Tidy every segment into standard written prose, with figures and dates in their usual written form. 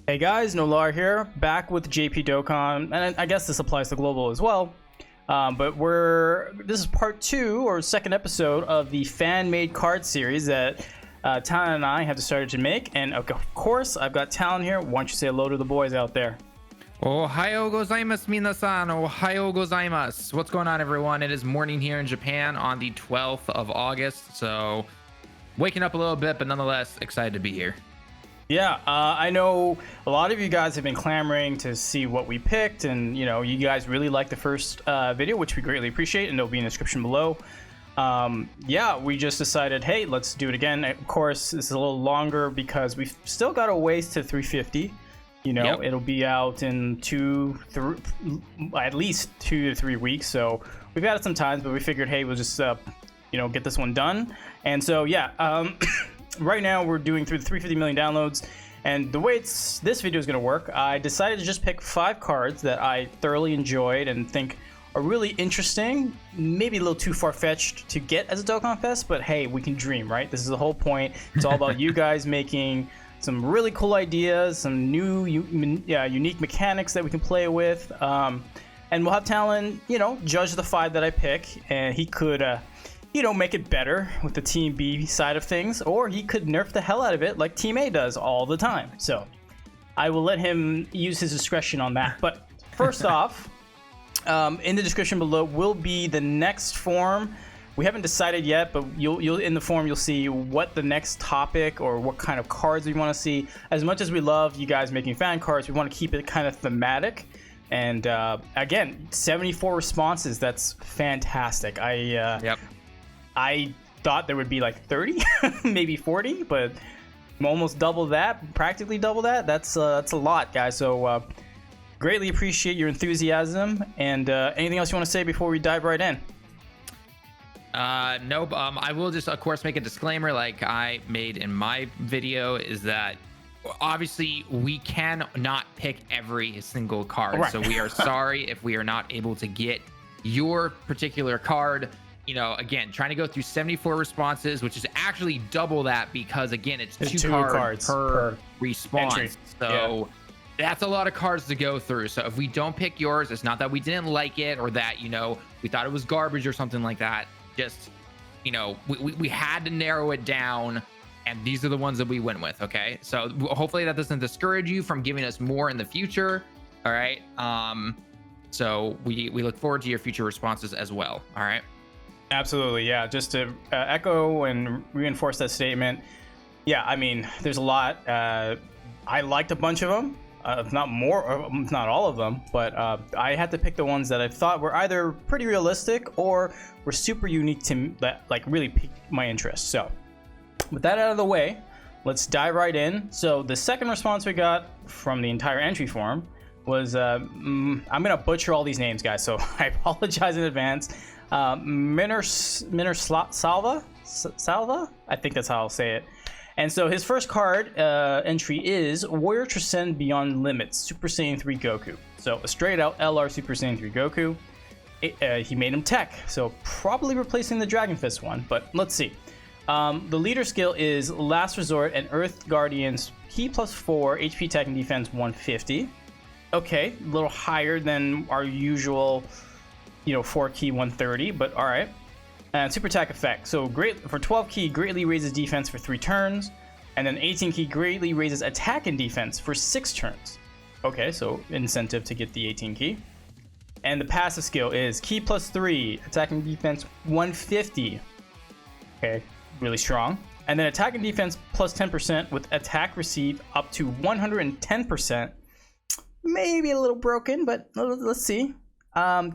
Hey guys, Nolar here, back with JP Dokkan, and I guess this applies to global as well. But this is part 2 or second episode of the fan-made card series that Talon and I have decided to make. And of course, I've got Talon here. Why don't you say hello to the boys out there? Ohayou gozaimasu, minasan. Ohayou gozaimasu. What's going on, everyone? It is morning here in Japan on the 12th of August. So waking up a little bit, but nonetheless excited to be here. Yeah, I know a lot of you guys have been clamoring to see what we picked, and you guys really liked the first video, which we greatly appreciate, and it'll be in the description below. Yeah, we just decided, hey, let's do it again. Of course, this is a little longer because we've still got a ways to 350. Yep. It'll be out in at least 2 to 3 weeks, so we've got it some time, but we figured, hey, we'll just get this one done. And so yeah, right now we're doing through the 350 million downloads, and the way this video is going to work, I decided to just pick 5 cards that I thoroughly enjoyed and think are really interesting, maybe a little too far-fetched to get as a Dokkan Fest, but hey, we can dream, right? This is the whole point. It's all about you guys making some really cool ideas, some new unique mechanics that we can play with, and we'll have Talon judge the 5 that I pick, and he could make it better with the Team B side of things, or he could nerf the hell out of it like Team A does all the time. So I will let him use his discretion on that. But first off, in the description below will be the next form. We haven't decided yet, but you'll in the form you'll see what the next topic or what kind of cards we want to see. As much as we love you guys making fan cards, we want to keep it kind of thematic. And again, 74 responses. That's fantastic. I thought there would be like 30, maybe 40, but almost double that, practically double that. That's a lot, guys. So greatly appreciate your enthusiasm. And anything else you want to say before we dive right in? Nope. I will just, of course, make a disclaimer like I made in my video, is that obviously we cannot pick every single card. Right. So we are sorry if we are not able to get your particular card. Again, trying to go through 74 responses, which is actually double that because, again, it's two cards per response. Entry. So that's a lot of cards to go through. So if we don't pick yours, it's not that we didn't like it or that, we thought it was garbage or something like that. Just, we had to narrow it down, and these are the ones that we went with, okay? So hopefully that doesn't discourage you from giving us more in the future, all right? So we look forward to your future responses as well, all right? Absolutely, yeah. Just to echo and reinforce that statement, yeah, I mean, there's a lot. I liked a bunch of them, if not more, if not all of them, but I had to pick the ones that I thought were either pretty realistic or were super unique to that, like really piqued my interest. So with that out of the way, let's dive right in. So the second response we got from the entire entry form was, I'm gonna butcher all these names, guys, so I apologize in advance. Salva? I think that's how I'll say it. And so his first card entry is Warrior Transcend Beyond Limits Super Saiyan 3 Goku. So a straight out LR Super Saiyan 3 Goku. He made him tech, so probably replacing the Dragon Fist one, but let's see. The leader skill is Last Resort and Earth Guardians Key +4, HP Tech and Defense 150. Okay, a little higher than our usual 4 key 130, but all right. And super attack effect. So great for 12 key, greatly raises defense for 3 turns, and then 18 key greatly raises attack and defense for 6 turns. Okay, so incentive to get the 18 key. And the passive skill is key +3, attack and defense 150. Okay, really strong. And then attack and defense plus 10% with attack received up to 110%. Maybe a little broken, but let's see.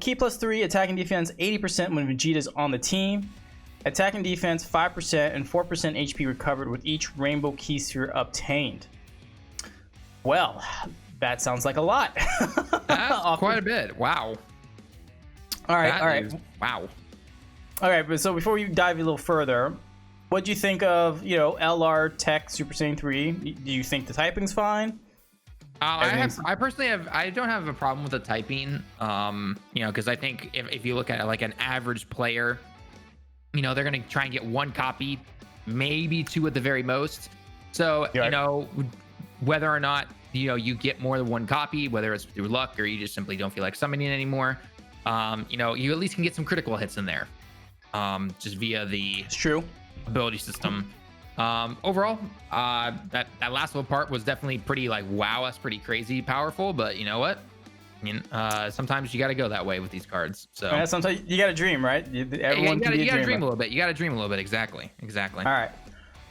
Key +3, attack and defense 80% when Vegeta's on the team. Attack and defense 5% and 4% HP recovered with each rainbow key sphere obtained. Well, that sounds like a lot. That's quite a bit. Wow. All right. Wow. All right, but so before we dive a little further, what do you think of, LR Tech Super Saiyan 3? Do you think the typing's fine? I personally don't have a problem with the typing, because I think if you look at it like an average player, they're going to try and get 1 copy, maybe 2 at the very most. So, whether or not you get more than one copy, whether it's through luck or you just simply don't feel like summoning anymore, you at least can get some critical hits in there, just via the It's true. ability system. Overall, that last little part was definitely pretty like, wow, that's pretty crazy powerful, but you know what? Sometimes you got to go that way with these cards. So Yeah, sometimes you got to dream, right? Everyone you got to dream a little bit. You got to dream a little bit. Exactly. All right.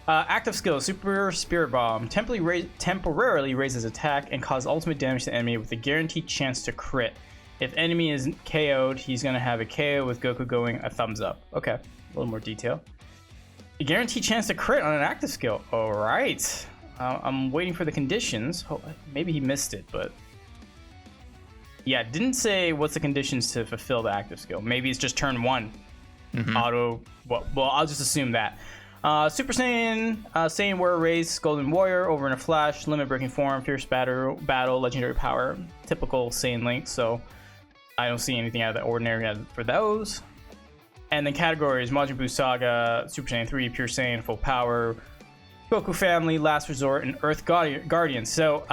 Active skill, Super Spirit Bomb. Temporarily raises attack and causes ultimate damage to the enemy with a guaranteed chance to crit. If enemy is KO'd, he's going to have a KO with Goku going a thumbs up. Okay, a little more detail. A guaranteed chance to crit on an active skill. All right. I'm waiting for the conditions. Oh, maybe he missed it, but... Yeah, it didn't say what's the conditions to fulfill the active skill. Maybe it's just turn 1. Auto... Well, I'll just assume that. Super Saiyan, Saiyan Warrior Race, Golden Warrior, over in a flash, limit breaking form, fierce battle, legendary power, typical Saiyan Link, so I don't see anything out of the ordinary for those. And then categories, Majin Buu Saga, Super Saiyan 3, Pure Saiyan, Full Power, Goku Family, Last Resort, and Earth Guardian. So,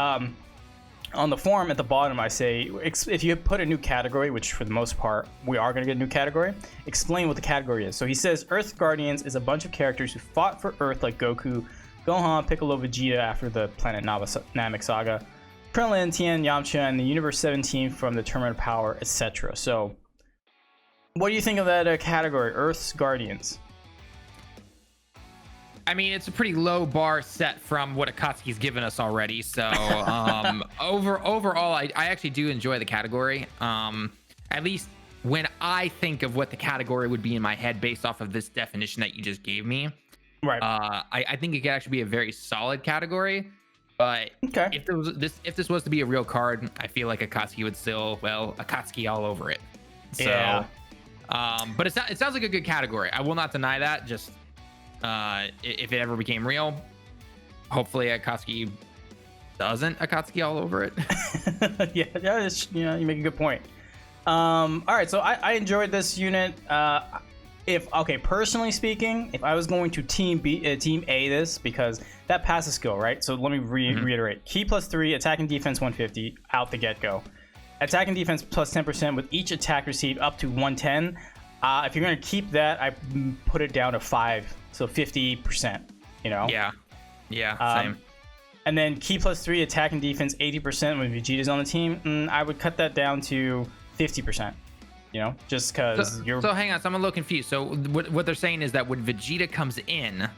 on the form at the bottom, I say, if you put a new category, which for the most part, we are going to get a new category, explain what the category is. So he says, Earth Guardians is a bunch of characters who fought for Earth like Goku, Gohan, Piccolo, Vegeta after the Planet Namek Saga, Krillin, Tien, Yamcha, and the Universe 17 from the Tournament of Power, etc. So, what do you think of that category, Earth's Guardians? I mean, it's a pretty low bar set from what Akatsuki's given us already. So overall, I actually do enjoy the category. At least when I think of what the category would be in my head based off of this definition that you just gave me. Right. I think it could actually be a very solid category. But okay. if this was to be a real card, I feel like Akatsuki would still, Akatsuki all over it. So, yeah. But it sounds like a good category. I will not deny that. Just if it ever became real, hopefully Akatsuki doesn't Akatsuki all over it. yeah, you make a good point. All right, so I enjoyed this unit. Personally speaking, if I was going to team A this, because that passes skill, right? So let me reiterate: Ki +3, attack and defense 150 out the get-go. Attack and defense plus 10% with each attack received up to 110. If you're gonna keep that, I put it down to 5, so 50%. You know? Yeah, same. And then Ki +3, attack and defense 80% when Vegeta's on the team. I would cut that down to 50%. You know, just because you're. So hang on, so I'm a little confused. So what they're saying is that when Vegeta comes in,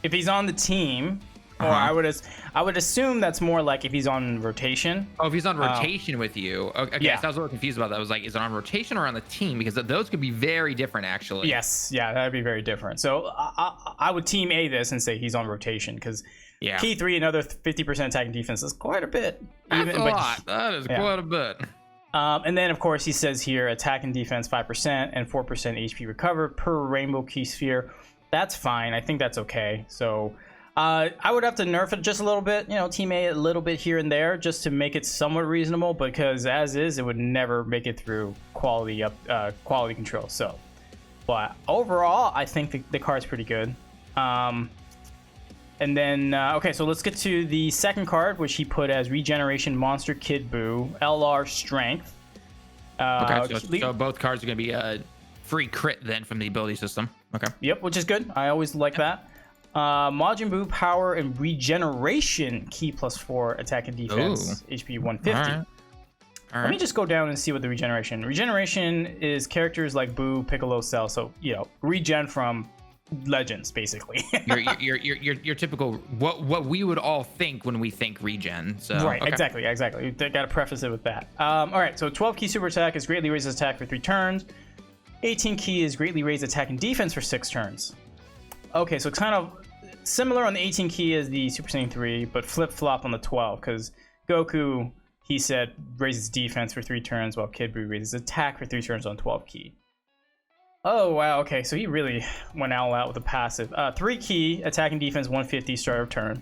if he's on the team, or I would assume that's more like if he's on rotation. Oh, if he's on rotation with you. Okay, yeah. So I was a little confused about that. I was like, is it on rotation or on the team? Because those could be very different, actually. Yes, yeah, that'd be very different. So I would team A this and say he's on rotation because Ki 3, another 50% attack and defense is quite a bit. That's a lot. That is quite a bit. And then, of course, he says here, attack and defense 5% and 4% HP recovered per Rainbow Key Sphere. That's fine. I think that's okay. So I would have to nerf it just a little bit, you know, team A a little bit here and there just to make it somewhat reasonable, because as is, it would never make it through quality control. So, but overall, I think the card's pretty good. And then, so let's get to the second card, which he put as Regeneration Monster Kid Buu, LR Strength. So both cards are going to be a free crit then from the ability system. Okay. Yep, which is good. I always like that. Majin Buu Power and Regeneration Ki +4, attack and defense, HP 150. All right. Let me just go down and see what the regeneration. Regeneration is characters like Buu, Piccolo, Cell. So, you know, regen from legends, basically. your typical what we would all think when we think regen. So right, exactly. You gotta preface it with that. All right, so 12 key super attack is greatly raises attack for 3 turns. 18 key is greatly raised attack and defense for 6 turns. Okay, so it's kind of similar on the 18 key as the Super Saiyan 3, but flip-flop on the 12, because Goku, he said, raises defense for 3 turns, while Kid Buu raises attack for 3 turns on 12 key. Oh, wow, okay, so he really went all out with the passive. 3 key, attack and defense 150, start of turn.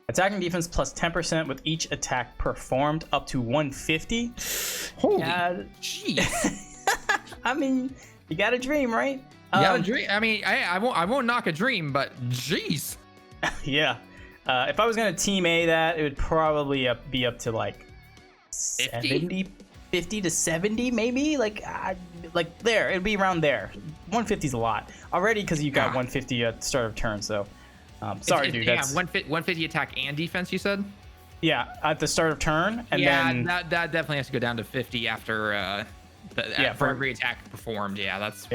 Attack and defense plus 10% with each attack performed up to 150. Holy jeez. I mean, you gotta dream, right? You gotta dream. I mean, I won't knock a dream, but jeez. Yeah. If I was gonna team A that, it would probably be up to like 50? 50 to 70 maybe, like there, it'd be around there. 150 is a lot already because you got 150 at the start of turn. So sorry, dude. Yeah, 150 attack and defense. You said. Yeah, at the start of turn, and then that definitely has to go down to 50 after for every attack performed. Yeah, that's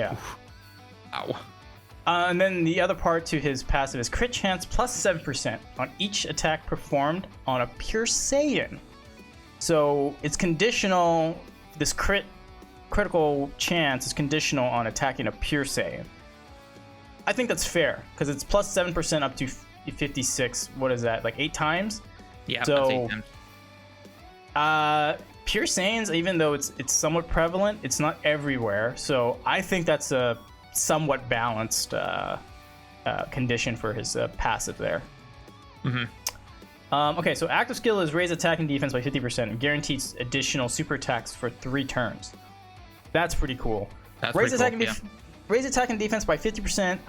Ow. And then the other part to his passive is crit chance plus 7% on each attack performed on a pure Saiyan. So it's conditional. This critical chance is conditional on attacking a pure Saiyan. I think that's fair because it's plus 7% up to 56. What is that? Like 8 times? Yeah. So, that's 8 times. Pure Saiyans, even though it's somewhat prevalent, it's not everywhere. So I think that's a somewhat balanced condition for his passive there. Okay, so active skill is raise attack and defense by 50% and guarantees additional super attacks for 3 turns. That's pretty cool. That's raise pretty attack cool, and raise attack and defense by 50%.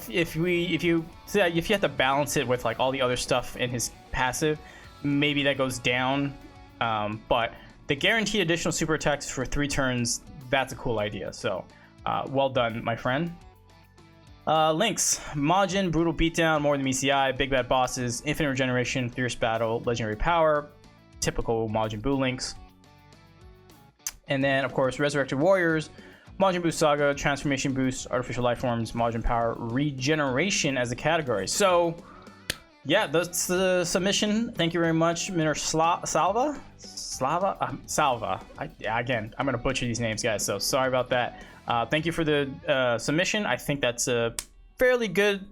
If you have to balance it with like all the other stuff in his passive, maybe that goes down. But the guaranteed additional super attacks for 3 turns, that's a cool idea. So well done, my friend. Links: Majin, brutal beatdown, more than ECI, big bad bosses, infinite regeneration, fierce battle, legendary power, typical Majin Buu links. And then, of course, resurrected warriors, Majin Buu Saga, transformation boost, artificial life forms, Majin power, regeneration as a category. So, yeah, that's the submission. Thank you very much, Mr. Salva. Again, I'm gonna butcher these names, guys. So sorry about that. Thank you for the submission. I think that's a fairly good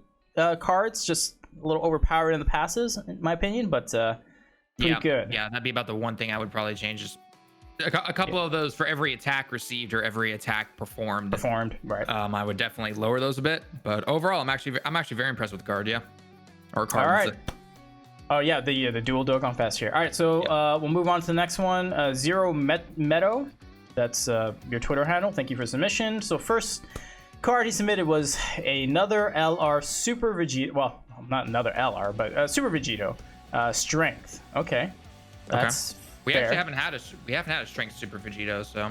cards, just a little overpowered in the passes, in my opinion, but pretty good. Yeah, that'd be about the one thing I would probably change. Just a couple of those for every attack received or every attack performed. Right. I would definitely lower those a bit, but overall, I'm actually very impressed with the card. Yeah, or cards. All right. Oh yeah, the dual Dokkan Fest here. All right, so we'll move on to the next one. Zero Meadow. That's your Twitter handle. Thank you for submission. So first card he submitted was another LR Super Vegito. Well, not another LR, but Super Vegito. Strength. Okay, that's we fair. actually haven't had a strength Super Vegito. So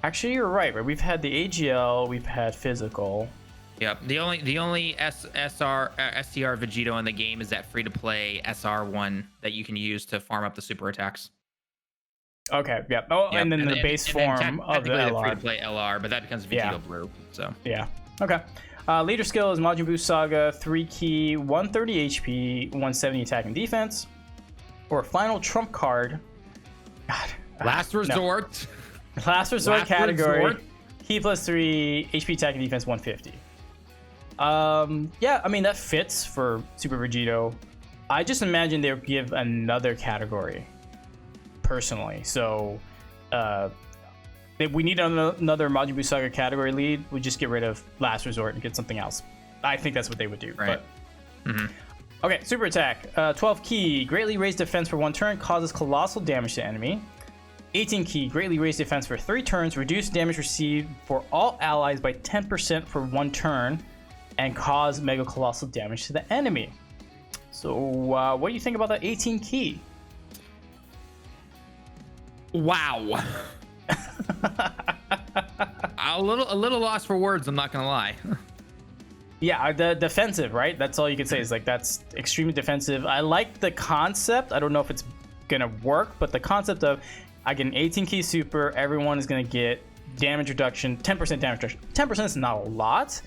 actually, you're right. We've had the AGL. We've had physical. Yep. The only STR Vegito in the game is that free to play SR one that you can use to farm up the super attacks. Okay, yep. Oh, yep. And then the base form of the LR. Free to play LR, but that becomes Vegito Blue. So yeah. Okay. Leader skill is Majin Buu Saga, 3 key, 130 HP, 170 attack and defense. Or final trump card. God. Last resort. No. Last resort category. Key plus 3, HP attack and defense 150. Yeah, I mean that fits for Super Vegito. I just imagine they would give another category. Personally, so if we need another Majin Buu Saga category lead, we just get rid of Last Resort and get something else. I think that's what they would do. Right. But, okay, super attack. 12 key, greatly raised defense for 1 turn, causes colossal damage to enemy. 18 key, greatly raised defense for 3 turns, reduce damage received for all allies by 10% for 1 turn, and cause mega colossal damage to the enemy. So, what do you think about that 18 key? Wow. a little lost for words, I'm not gonna lie. Yeah, the defensive, right? That's all you can say is like that's extremely defensive. I like the concept. I don't know if it's gonna work, but the concept of I get an 18 key super, everyone is gonna get damage reduction, 10% damage reduction. 10% is not a lot,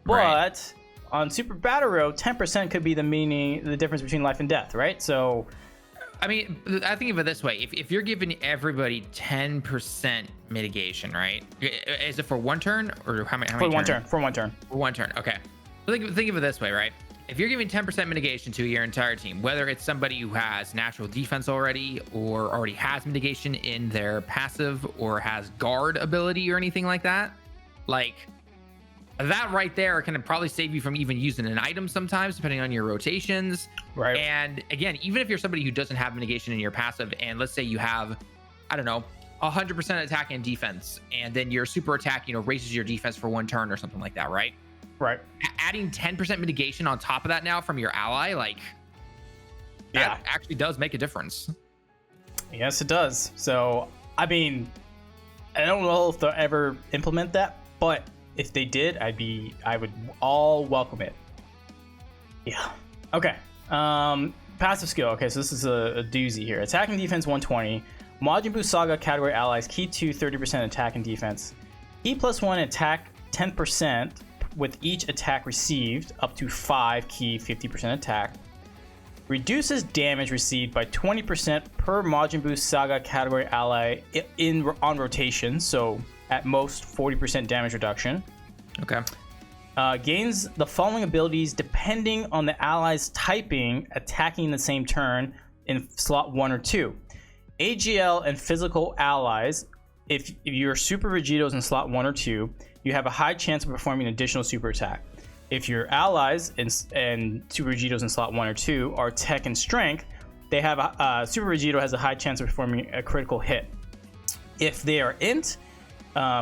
but on Super Battle Road, 10% could be the difference between life and death, right? So I mean, I think of it this way: if you're giving everybody 10% mitigation, right? Is it for 1 turn or how many? For 1 turn. For 1 turn. For 1 turn. Okay. So think of it this way, right? If you're giving 10% mitigation to your entire team, whether it's somebody who has natural defense already, or already has mitigation in their passive, or has guard ability or anything like that, like that right there can probably save you from even using an item sometimes, depending on your rotations. Right. And again, even if you're somebody who doesn't have mitigation in your passive, and let's say you have, I don't know, 100% attack and defense, and then your super attack, raises your defense for 1 turn or something like that, right? Right. Adding 10% mitigation on top of that now from your ally, like that actually does make a difference. Yes, it does. So, I mean, I don't know if they'll ever implement that, but if they did, I would all welcome it. Yeah. Okay. Passive skill. Okay, so this is a doozy here. Attack and defense 120. Majin Buu Saga category allies key 2 30% attack and defense. Key +1 attack 10% with each attack received, up to 5 key 50% attack. Reduces damage received by 20% per Majin Buu Saga category ally on rotation, so at most 40% damage reduction. Okay. Gains the following abilities depending on the ally's typing, attacking the same turn in slot 1 or 2. AGL and physical allies, if your Super Vegitos in slot 1 or 2, you have a high chance of performing an additional super attack. If your allies and Super Vegitos in slot 1 or 2 are tech and strength, they have Super Vegito has a high chance of performing a critical hit. If they are int,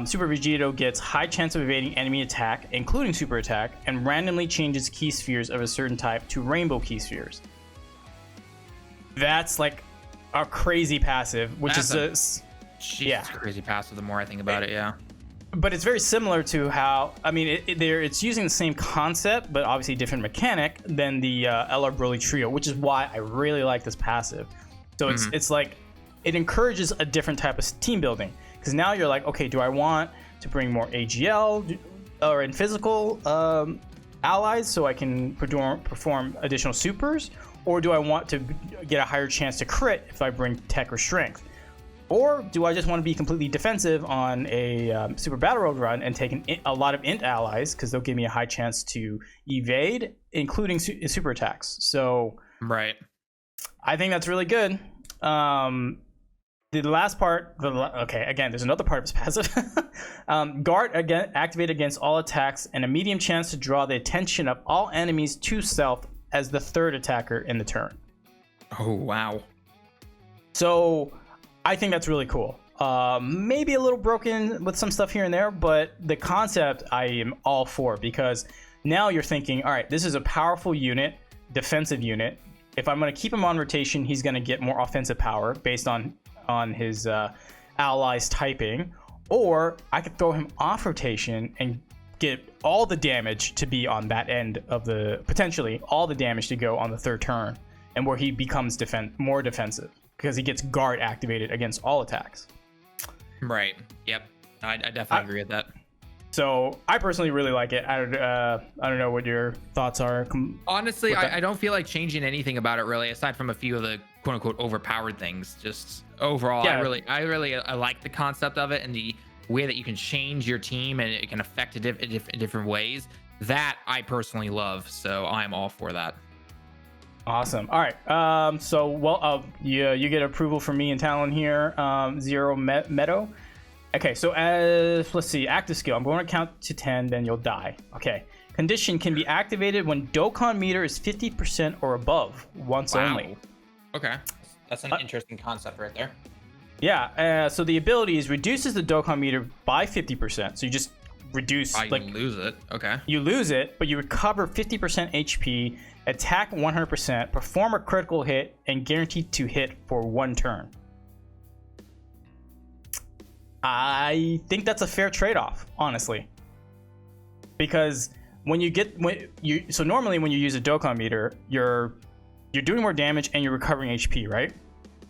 Super Vegito gets high chance of evading enemy attack, including super attack, and randomly changes key spheres of a certain type to rainbow key spheres. That's like a crazy passive, which is crazy passive the more I think about it. Yeah. But it's very similar to how, I mean, it's using the same concept, but obviously different mechanic than the LR Broly Trio, which is why I really like this passive. So it's like, it encourages a different type of team building. Because now you're like, okay, do I want to bring more AGL or in physical allies so I can perform additional supers? Or do I want to get a higher chance to crit if I bring tech or strength? Or do I just want to be completely defensive on a Super Battle Road run and take a lot of int allies because they'll give me a high chance to evade, including super attacks. So right, I think that's really good. The last part, okay, again, there's another part of his passive. Guard again, activate against all attacks and a medium chance to draw the attention of all enemies to self as the third attacker in the turn. Oh, wow. So I think that's really cool. Maybe a little broken with some stuff here and there, but the concept I am all for, because now you're thinking, all right, this is a powerful unit, defensive unit. If I'm going to keep him on rotation, he's going to get more offensive power based on his allies typing, or I could throw him off rotation and get all the damage to be on that end of potentially all the damage to go on the third turn, and where he becomes more defensive because he gets guard activated against all attacks. Right. Yep. I definitely agree with that. So I personally really like it. I don't know what your thoughts are. Honestly, I don't feel like changing anything about it really, aside from a few of the quote unquote overpowered things. Just overall, yeah. I really like the concept of it and the way that you can change your team and it can affect it in different ways. That I personally love. So I'm all for that. Awesome. All right. So you get approval from me and Talon here. Zero Meadow. Okay, so let's see, active skill. I'm going to count to 10, then you'll die. Okay. Condition can be activated when Dokkan meter is 50% or above, once only. Okay. That's an interesting concept right there. Yeah, so the ability is reduces the Dokkan meter by 50%. So you just reduce... You lose it. Okay. You lose it, but you recover 50% HP, attack 100%, perform a critical hit, and guaranteed to hit for 1 turn. I think that's a fair trade-off, honestly, because normally when you use a Dokkan meter, you're doing more damage and you're recovering HP, right?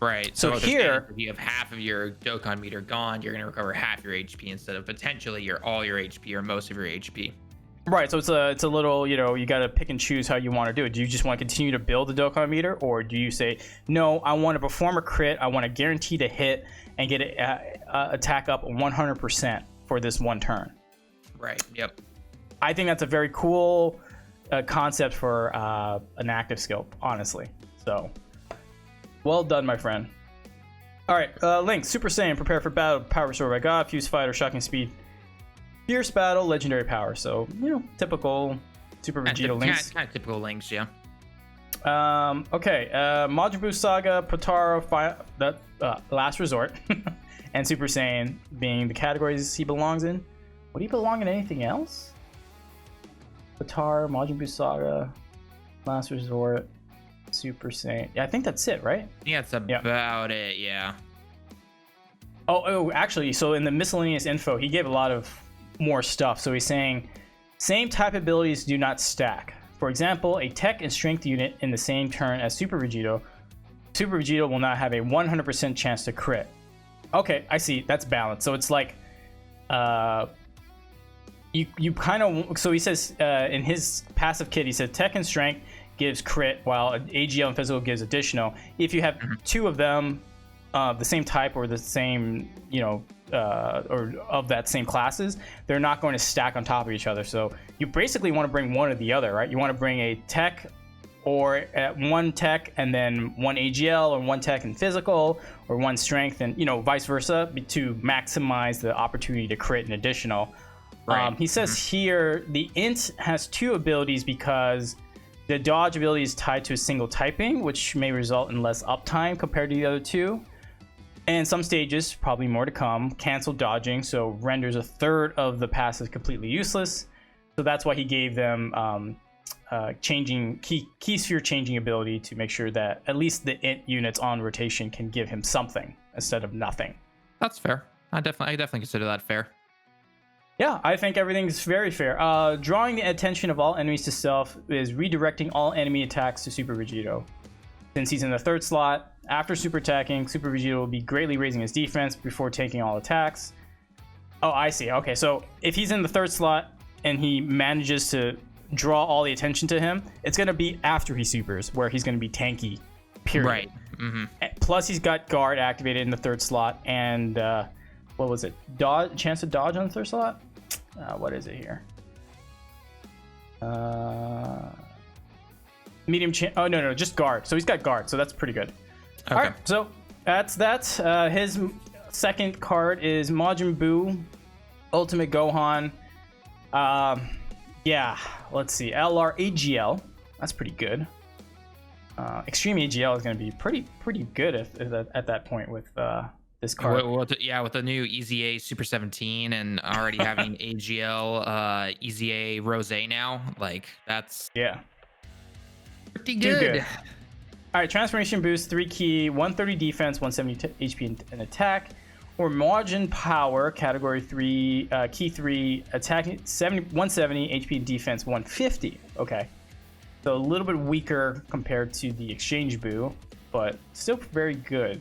Right. So here, if you have half of your Dokkan meter gone, you're going to recover half your HP instead of potentially all your HP or most of your HP. Right. So it's a little, you got to pick and choose how you want to do it. Do you just want to continue to build the Dokkan meter, or do you say, no, I want to perform a crit, I want to guarantee to hit and get it attack up 100% for this 1 turn? Right. Yep. I think that's a very cool concept for an active skill, honestly. So, well done, my friend. All right, Link, Super Saiyan, prepare for battle, power sword by God, fuse fighter, shocking speed, fierce battle, legendary power. So, typical Super Vegito links. Kind of typical links, yeah. Okay, Majin Buu Saga, Potara, Last Resort, and Super Saiyan being the categories he belongs in. Would he belong in anything else? Avatar, Majin Buu Saga, Last Resort, Super Saiyan. Yeah, I think that's it, right? Yeah, that's about it. Yeah. Oh, actually, so in the miscellaneous info, he gave a lot of more stuff. So he's saying, same type abilities do not stack. For example, a tech and strength unit in the same turn as Super Vegito. Super Vegito will not have a 100% chance to crit. Okay, I see. That's balanced. So it's like, you kind of. So he says in his passive kit, he said tech and strength gives crit, while AGL and physical gives additional. If you have two of them, the same type or the same, or of that same classes, they're not going to stack on top of each other. So you basically want to bring one or the other, right? You want to bring a tech or one tech and then one AGL, or one tech and physical, or one strength and, vice versa, to maximize the opportunity to crit and additional. Right. He says here the int has two abilities because the dodge ability is tied to a single typing, which may result in less uptime compared to the other two. And some stages, probably more to come, cancel dodging, so renders a third of the passive completely useless. So that's why he gave them changing key sphere changing ability to make sure that at least the int units on rotation can give him something instead of nothing. That's fair. I definitely consider that fair. Yeah, I think everything's very fair. Drawing the attention of all enemies to self is redirecting all enemy attacks to Super Vegito. Since he's in the third slot, after super attacking, Super Vegito will be greatly raising his defense before taking all attacks. Oh, I see. Okay, so if he's in the third slot and he manages to draw all the attention to him, it's going to be after he supers, where he's going to be tanky, period. Right. Mm-hmm. Plus, he's got guard activated in the third slot, and what was it? Chance to dodge on the third slot? What is it here? Medium chance. Oh, no, just guard. So he's got guard, so that's pretty good. Okay. All right, so that's that. His second card is Majin Buu, Ultimate Gohan. Yeah, let's see. LR AGL. That's pretty good. Extreme AGL is going to be pretty good at that point with this card. With the new EZA Super 17 and already having AGL EZA Rose now, like that's pretty good. All right, transformation boost, 3 key, 130 defense, 170 HP and attack, or Majin Power, category 3, key 3, attack 170 HP and defense 150. Okay, so a little bit weaker compared to the Exchange Buu, but still very good,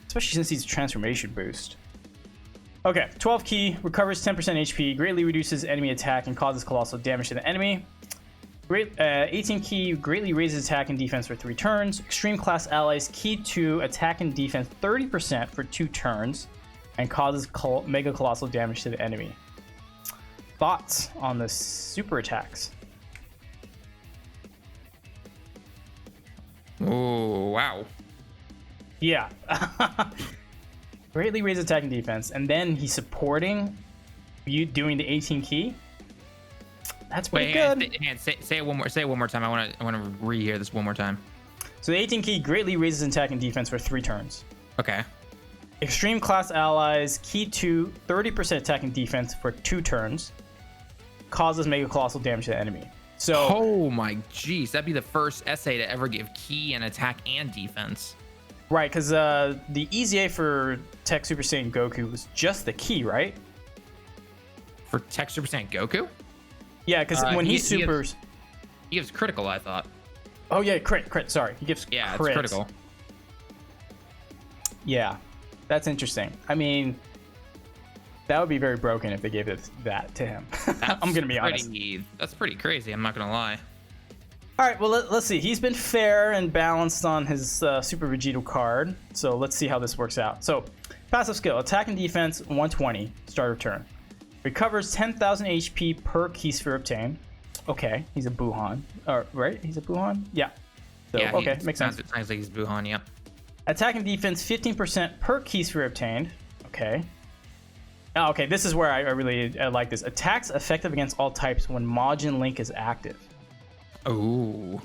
especially since he's a transformation boost. Okay, 12 key, recovers 10% HP, greatly reduces enemy attack and causes colossal damage to the enemy. 18 key, greatly raises attack and defense for 3 turns. Extreme class allies, key 2, attack and defense 30% for 2 turns, and causes mega colossal damage to the enemy. Thoughts on the super attacks? Oh, wow. Yeah. Greatly raises attack and defense, and then he's supporting you doing the 18 key. That's pretty good. Say it one more. Say it one more time. I want to rehear this one more time. So the 18 key greatly raises attack and defense for 3 turns. Okay. Extreme class allies, key 2, 30% attack and defense for 2 turns. Causes mega colossal damage to the enemy. So. Oh my jeez, that'd be the first essay to ever give key and attack and defense. Right, because the EZA for Tech Super Saiyan Goku was just the key, right? For Tech Super Saiyan Goku? Yeah, because when he supers... He gives critical, I thought. Oh, yeah, crit. Sorry. He gives crit. It's critical. Yeah, that's interesting. I mean, that would be very broken if they gave that to him. I'm going to be honest. That's pretty crazy. I'm not going to lie. All right, well, let's see. He's been fair and balanced on his Super Vegito card. So let's see how this works out. So, passive skill, attack and defense, 120, start of turn. Recovers 10,000 HP per key sphere obtained. Okay, he's a Buuhan. Right? He's a Buuhan? Yeah. So, yeah, okay, makes sense. It sounds like he's Buuhan, yeah. Attack and defense, 15% per key sphere obtained. Okay. Oh, okay, this is where I really like this. Attacks effective against all types when Majin Link is active. Ooh.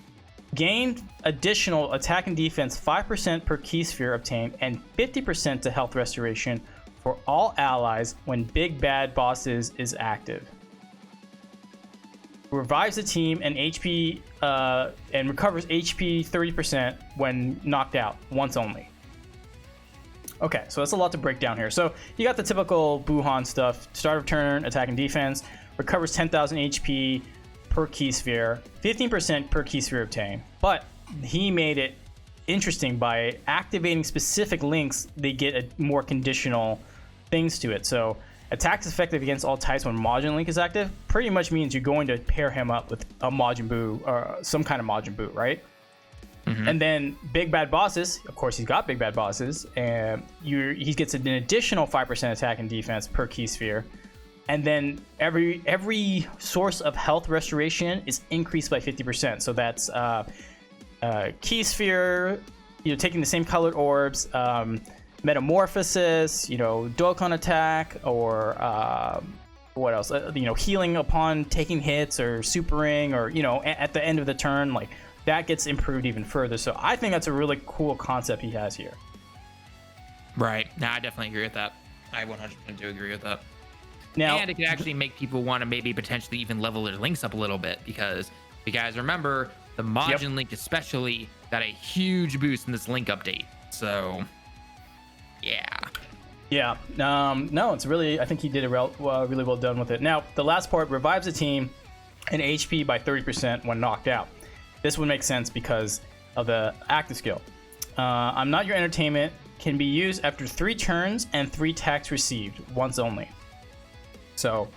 Gained additional attack and defense 5% per key sphere obtained and 50% to health restoration for all allies when Big Bad Bosses is active. revives the team and HP and recovers HP 30% when knocked out once only. Okay, so that's a lot to break down here. So you got the typical Buuhan stuff: start of turn, attack and defense, recovers 10,000 HP per key sphere, 15% per key sphere obtained. But he made it interesting by activating specific links. They get a more conditional things to it. So attacks effective against all types when Majin Link is active pretty much means you're going to pair him up with a Majin Buu or some kind of Majin Buu, right? Mm-hmm. And then big bad bosses, of course he's got big bad bosses, and he gets an additional 5% attack and defense per key sphere. And then every source of health restoration is increased by 50%. So that's key sphere, taking the same colored orbs, metamorphosis, Dokkan attack, or what else? Healing upon taking hits, or supering, or at the end of the turn, like that gets improved even further. So I think that's a really cool concept he has here. Right. No, I definitely agree with that. I 100% do agree with that. Now, and it could actually make people want to maybe potentially even level their links up a little bit, because if you guys remember, the Majin Link especially got a huge boost in this link update. So, yeah. No, it's really, I think he did it really well done with it. Now, the last part: revives the team and HP by 30% when knocked out. This would make sense because of the active skill. I'm not your entertainment can be used after 3 turns and 3 attacks received once only. So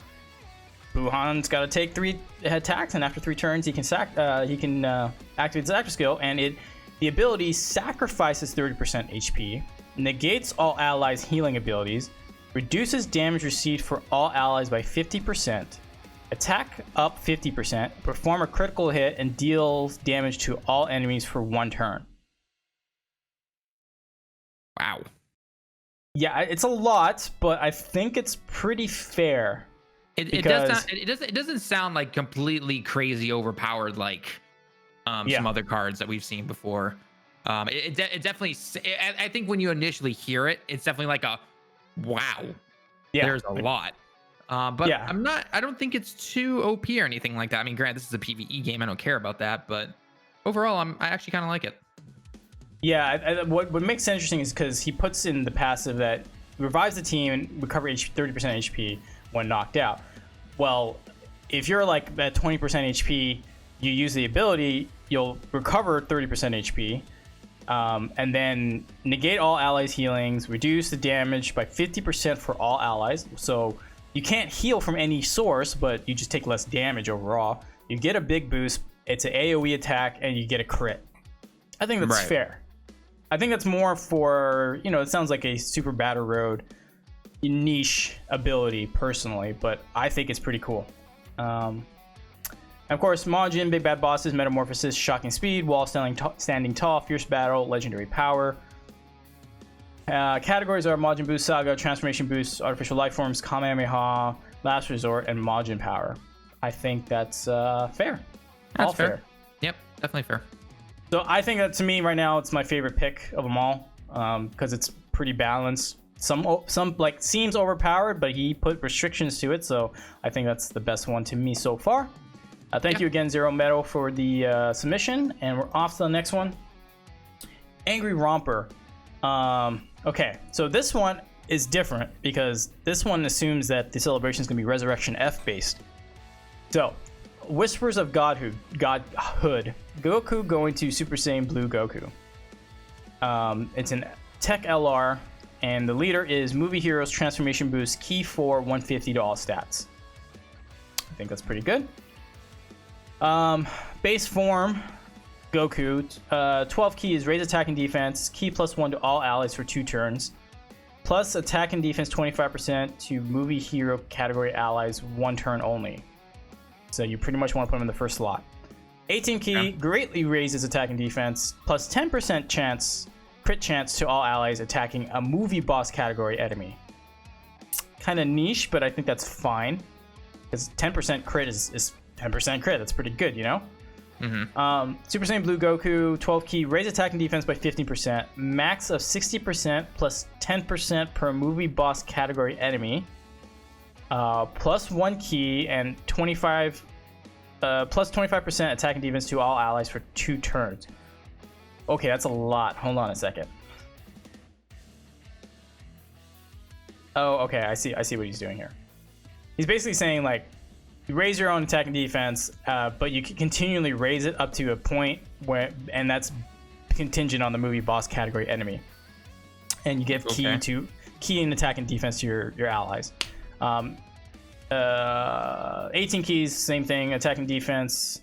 Buuhan's got to take 3 attacks, and after 3 turns he can activate his active skill, and the ability sacrifices 30% HP, negates all allies' healing abilities, reduces damage received for all allies by 50%, attack up 50%, perform a critical hit, and deals damage to all enemies for 1 turn. Wow. Yeah, it's a lot, but I think it's pretty fair. It doesn't sound like completely crazy overpowered like some other cards that we've seen before. It definitely. I think when you initially hear it, it's definitely like a wow. Yeah, there's a lot. But yeah. I don't think it's too OP or anything like that. I mean, granted, this is a PvE game. I don't care about that, but overall, I actually kind of like it. Yeah, what makes it interesting is because he puts in the passive that revives the team and recover 30% HP when knocked out. Well, if you're like at 20% HP, you use the ability, you'll recover 30% HP, and then negate all allies' healings, reduce the damage by 50% for all allies. So you can't heal from any source, but you just take less damage overall. You get a big boost, it's an AoE attack, and you get a crit. I think that's fair. I think that's more for, it sounds like a super Battle Road niche ability personally, but I think it's pretty cool. And of course, Majin, big bad bosses, metamorphosis, shocking speed, wall standing tall, fierce battle, legendary power. Categories are Majin Buu Saga, transformation boosts, artificial life forms, Kamehameha, last resort, and Majin power. I think that's fair. That's fair. Yep, definitely fair. So I think that, to me right now, it's my favorite pick of them all, because it's pretty balanced. Some like seems overpowered, but he put restrictions to it, so I think that's the best one to me so far. Thank you again, Zero Metal, for the submission, and we're off to the next one. Angry Romper. Okay, so this one is different because this one assumes that the celebration is going to be Resurrection F based. So, Whispers of Godhood. Goku going to Super Saiyan Blue Goku. It's an Tech LR, and the leader is Movie Heroes Transformation Boost Key 4 150 to all stats. I think that's pretty good. Base form Goku. 12 key is raise attack and defense. Key +1 to all allies for 2 turns. Plus attack and defense 25% to Movie Hero category allies 1 turn only. So you pretty much want to put him in the first slot. 18 key greatly raises attack and defense, plus 10% crit chance to all allies attacking a movie boss category enemy. Kind of niche, but I think that's fine. Because 10% crit is 10% crit. That's pretty good, Mm-hmm. Super Saiyan Blue Goku, 12 key, raise attack and defense by 15%, max of 60% plus 10% per movie boss category enemy. Plus 1 key and 25 plus 25% attack and defense to all allies for 2 turns. Okay, that's a lot. Hold on a second. Oh, okay, I see what he's doing here. He's basically saying, like, you raise your own attack and defense, but you can continually raise it up to a point where, and that's contingent on the movie boss category enemy. And you give key in attack and defense to your allies. 18 keys, same thing, attack and defense.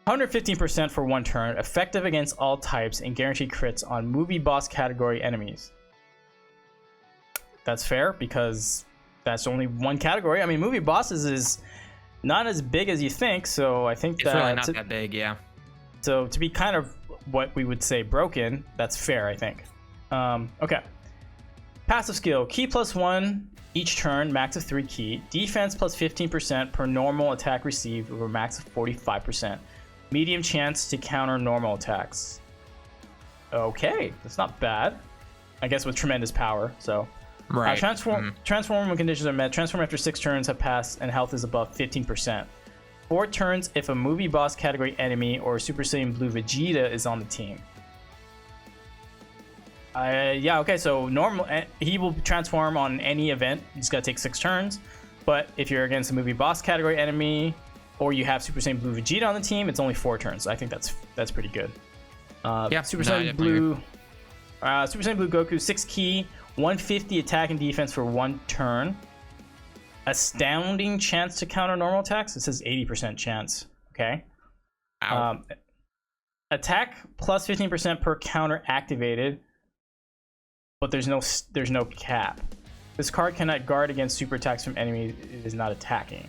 115% for 1 turn, effective against all types, and guaranteed crits on movie boss category enemies. That's fair, because that's only 1 category. I mean, movie bosses is not as big as you think, so I think it's really not that big, yeah. So to be kind of what we would say broken, that's fair, I think. Okay. Passive skill, key +1 each turn, max of 3 key. Defense plus 15% per normal attack received over max of 45%. Medium chance to counter normal attacks. Okay, that's not bad. I guess with tremendous power, so. Right. Transform when conditions are met. Transform after 6 turns have passed and health is above 15%. 4 turns if a movie boss category enemy or Super Saiyan Blue Vegeta is on the team. Yeah, okay, so normal, he will transform on any event. He's got to take 6 turns. But if you're against a movie boss category enemy or you have Super Saiyan Blue Vegeta on the team, it's only 4 turns. I think that's pretty good. Yeah, Super Saiyan Blue Goku, 6 key, 150 attack and defense for 1 turn. Astounding chance to counter normal attacks. It says 80% chance. Okay. Attack plus 15% per counter activated, but there's no cap. This card cannot guard against super attacks from enemies. It is not attacking.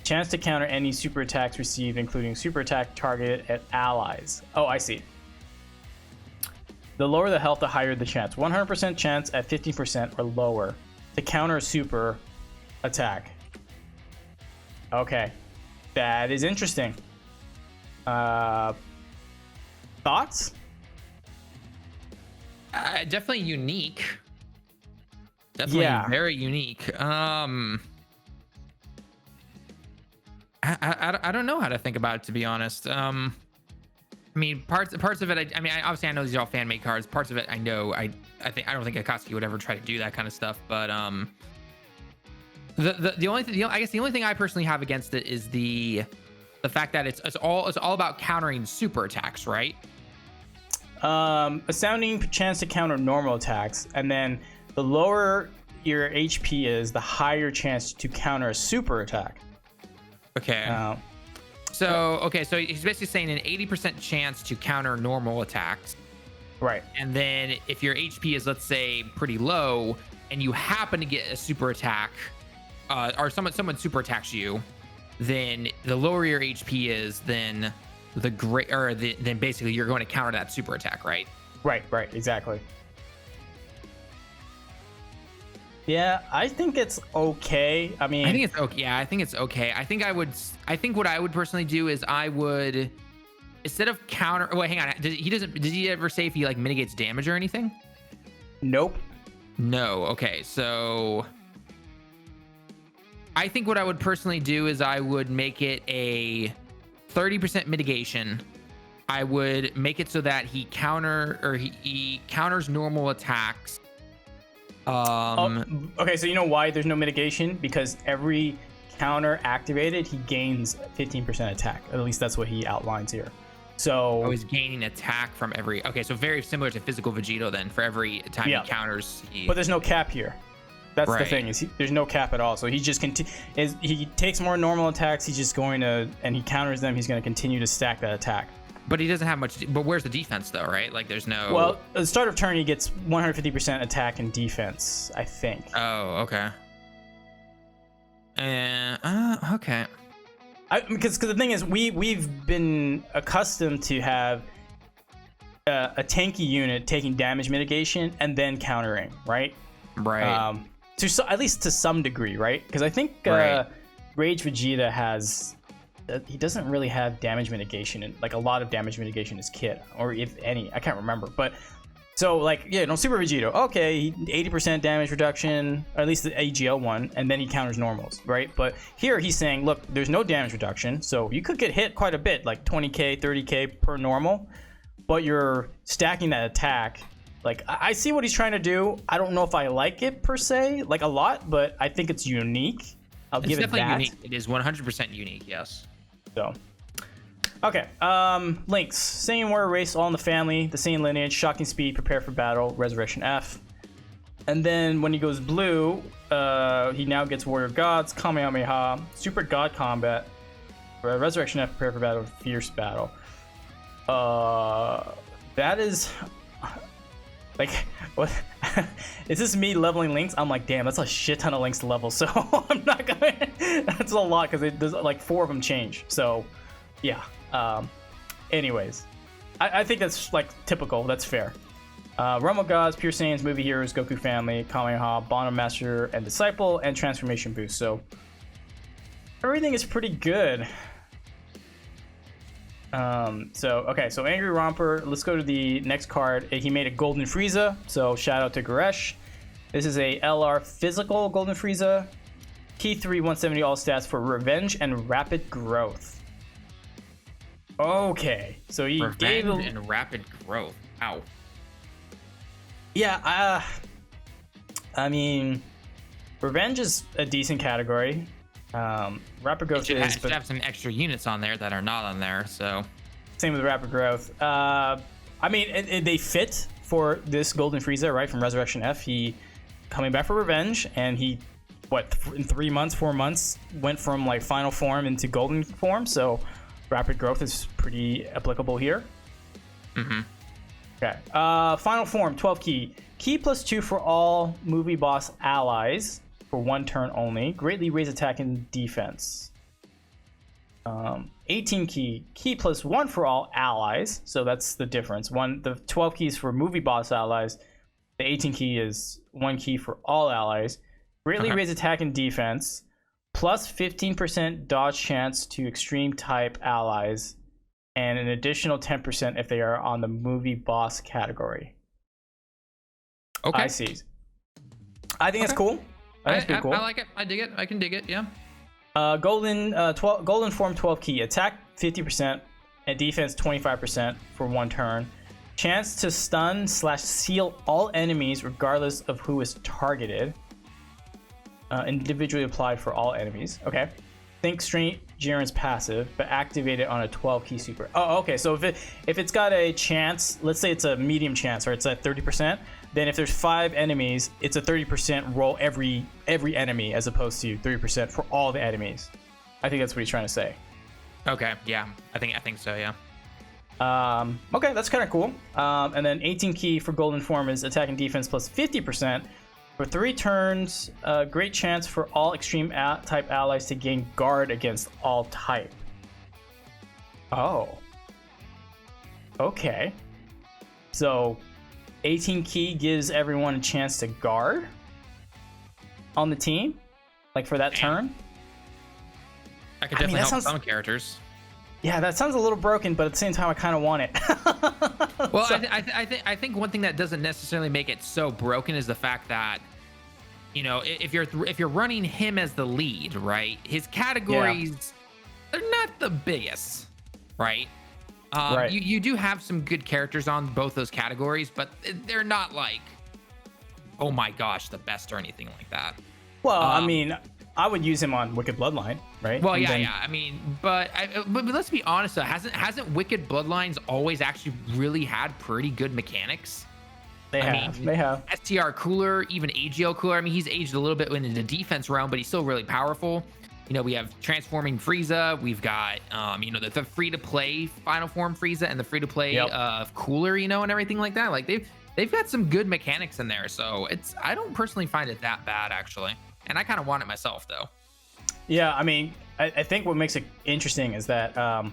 Chance to counter any super attacks received, including super attack targeted at allies. Oh, I see. The lower the health, the higher the chance. 100% chance at 15% or lower to counter a super attack. Okay. That is interesting. Thoughts? Definitely unique. Definitely very unique. I don't know how to think about it, to be honest. I mean, parts of it. I mean, obviously I know these are all fan made cards. Parts of it I know. I don't think Akatsuki would ever try to do that kind of stuff. But the only thing I personally have against it is the fact that it's all about countering super attacks, right? Astounding chance to counter normal attacks, and then the lower your HP is, the higher chance to counter a super attack. Okay. So he's basically saying an 80% chance to counter normal attacks. Right. And then if your HP is, let's say, pretty low, and you happen to get a super attack, or someone super attacks you, then the lower your HP is, then then basically you're going to counter that super attack, right? Right, exactly. Yeah, I think it's okay. I mean, I think it's okay. Yeah, I think it's okay. I think what I would personally do is I would, instead of counter. Wait, hang on. Did he ever say if he like mitigates damage or anything? Nope. No. Okay, so I think what I would personally do is I would make it a 30% mitigation. I would make it so that he counters normal attacks. Okay, so you know why there's no mitigation? Because every counter activated, he gains 15% attack. At least that's what he outlines here. So he's gaining attack from every. Okay, so very similar to physical Vegito then. For every time he counters, but there's no cap here. That's the thing, is there's no cap at all. So he just he takes more normal attacks. He's just going to, and he counters them. He's going to continue to stack that attack. But he doesn't have much. But where's the defense though, right? Like there's no. Well, at the start of turn, he gets 150% attack and defense, I think. Oh, okay. Okay. Because the thing is, we've been accustomed to have a tanky unit taking damage mitigation and then countering, right? Right. At least to some degree, right? Because I think Rage Vegeta has, he doesn't really have damage mitigation, and like a lot of damage mitigation is Kid, or if any, I can't remember. But So like, yeah, no, Super Vegito, okay, 80% damage reduction, or at least the AGL one, and then he counters normals, right? But here he's saying, look, there's no damage reduction, so you could get hit quite a bit, like 20k, 30k per normal, but you're stacking that attack. Like, I see what he's trying to do. I don't know if I like it per se, like a lot, but I think it's unique. I'll give it that. It's definitely unique. It is 100% unique, yes. So, okay, links. Same warrior race, all in the family, the same lineage, shocking speed, prepare for battle, resurrection F. And then when he goes blue, he now gets warrior gods, Kamehameha, super god combat, resurrection F, prepare for battle, fierce battle. That is... Like, what? Is this me leveling links? I'm like, damn, that's a shit ton of links to level. So I'm not gonna. That's a lot because there's like 4 of them change. So, yeah. Anyways, I think that's like typical. That's fair. Realm of Gods, Pure Saiyans, Movie Heroes, Goku Family, Kamehameha, Bond Master and Disciple, and Transformation Boost. So everything is pretty good. So Angry Romper, let's go to the next card. He made a Golden Frieza, so shout out to Goresh. This is a LR physical Golden Frieza. Key 3, 170 all stats for Revenge and Rapid Growth. Okay, so he gave and Rapid Growth. Ow. Yeah, I mean, Revenge is a decent category. Rapid Growth should have some extra units on there that are not on there, so same with Rapid Growth. I mean, they fit for this Golden Frieza, right, from Resurrection F. He coming back for Revenge, and he in 3 months, 4 months went from like final form into golden form, so Rapid Growth is pretty applicable here. Okay, final form, 12 key plus 2 for all movie boss allies for 1 turn only. Greatly raise attack and defense. 18 key plus 1 for all allies. So that's the difference. The 12 keys for movie boss allies. The 18 key is 1 key for all allies. Greatly raise attack and defense. Plus 15% dodge chance to extreme type allies. And an additional 10% if they are on the movie boss category. Okay. I see. I think that's cool. That's pretty cool. I like it. I dig it. I can dig it. Yeah. Golden form 12 key. Attack 50% and defense 25% for 1 turn. Chance to stun / seal all enemies regardless of who is targeted. Individually applied for all enemies. Okay. Think Straight Jiren's passive, but activate it on a 12 key super. Oh, okay. So if it's got a chance, let's say it's a medium chance, or it's at 30%. Then if there's 5 enemies, it's a 30% roll every enemy as opposed to 30% for all the enemies. I think that's what he's trying to say. Okay, yeah. I think so, yeah. Okay, that's kind of cool. And then 18 key for Golden Form is attack and defense plus 50%. For 3 turns, great chance for all extreme type allies to gain guard against all type. Oh. Okay. So 18 key gives everyone a chance to guard on the team, like for that turn. I could definitely help some characters. Yeah, that sounds a little broken, but at the same time, I kind of want it. Well, so, I think one thing that doesn't necessarily make it so broken is the fact that, you know, if you're running him as the lead, right? His categories, they're not the biggest, right? Right. You do have some good characters on both those categories, but they're not like, oh my gosh, the best or anything like that. Well, I mean, I would use him on Wicked Bloodline, right? Well, yeah. I mean, but let's be honest though, hasn't Wicked Bloodlines always actually really had pretty good mechanics? They have. STR cooler, even AGL cooler. I mean, he's aged a little bit in the defense realm, but he's still really powerful. You know, we have transforming Frieza. We've got, you know, the free-to-play final form Frieza and the free-to-play cooler, you know, and everything like that. Like they've got some good mechanics in there. So I don't personally find it that bad actually, and I kind of want it myself though. Yeah, I mean, I think what makes it interesting is that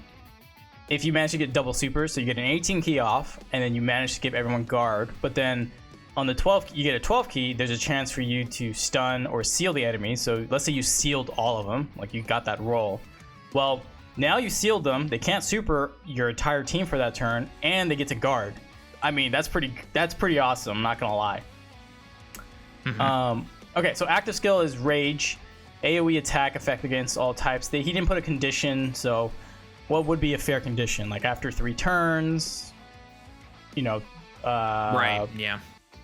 if you manage to get double supers, so you get an 18 key off, and then you manage to give everyone guard, but then on the 12th, you get a 12 key, there's a chance for you to stun or seal the enemy. So let's say you sealed all of them, like you got that roll. Well, now you sealed them, they can't super your entire team for that turn, and they get to guard I mean, that's pretty awesome. I'm not gonna lie. Okay, so active skill is Rage, AoE attack effect against all types. He didn't put a condition, so what would be a fair condition? Like after 3 turns, you know, right? Yeah,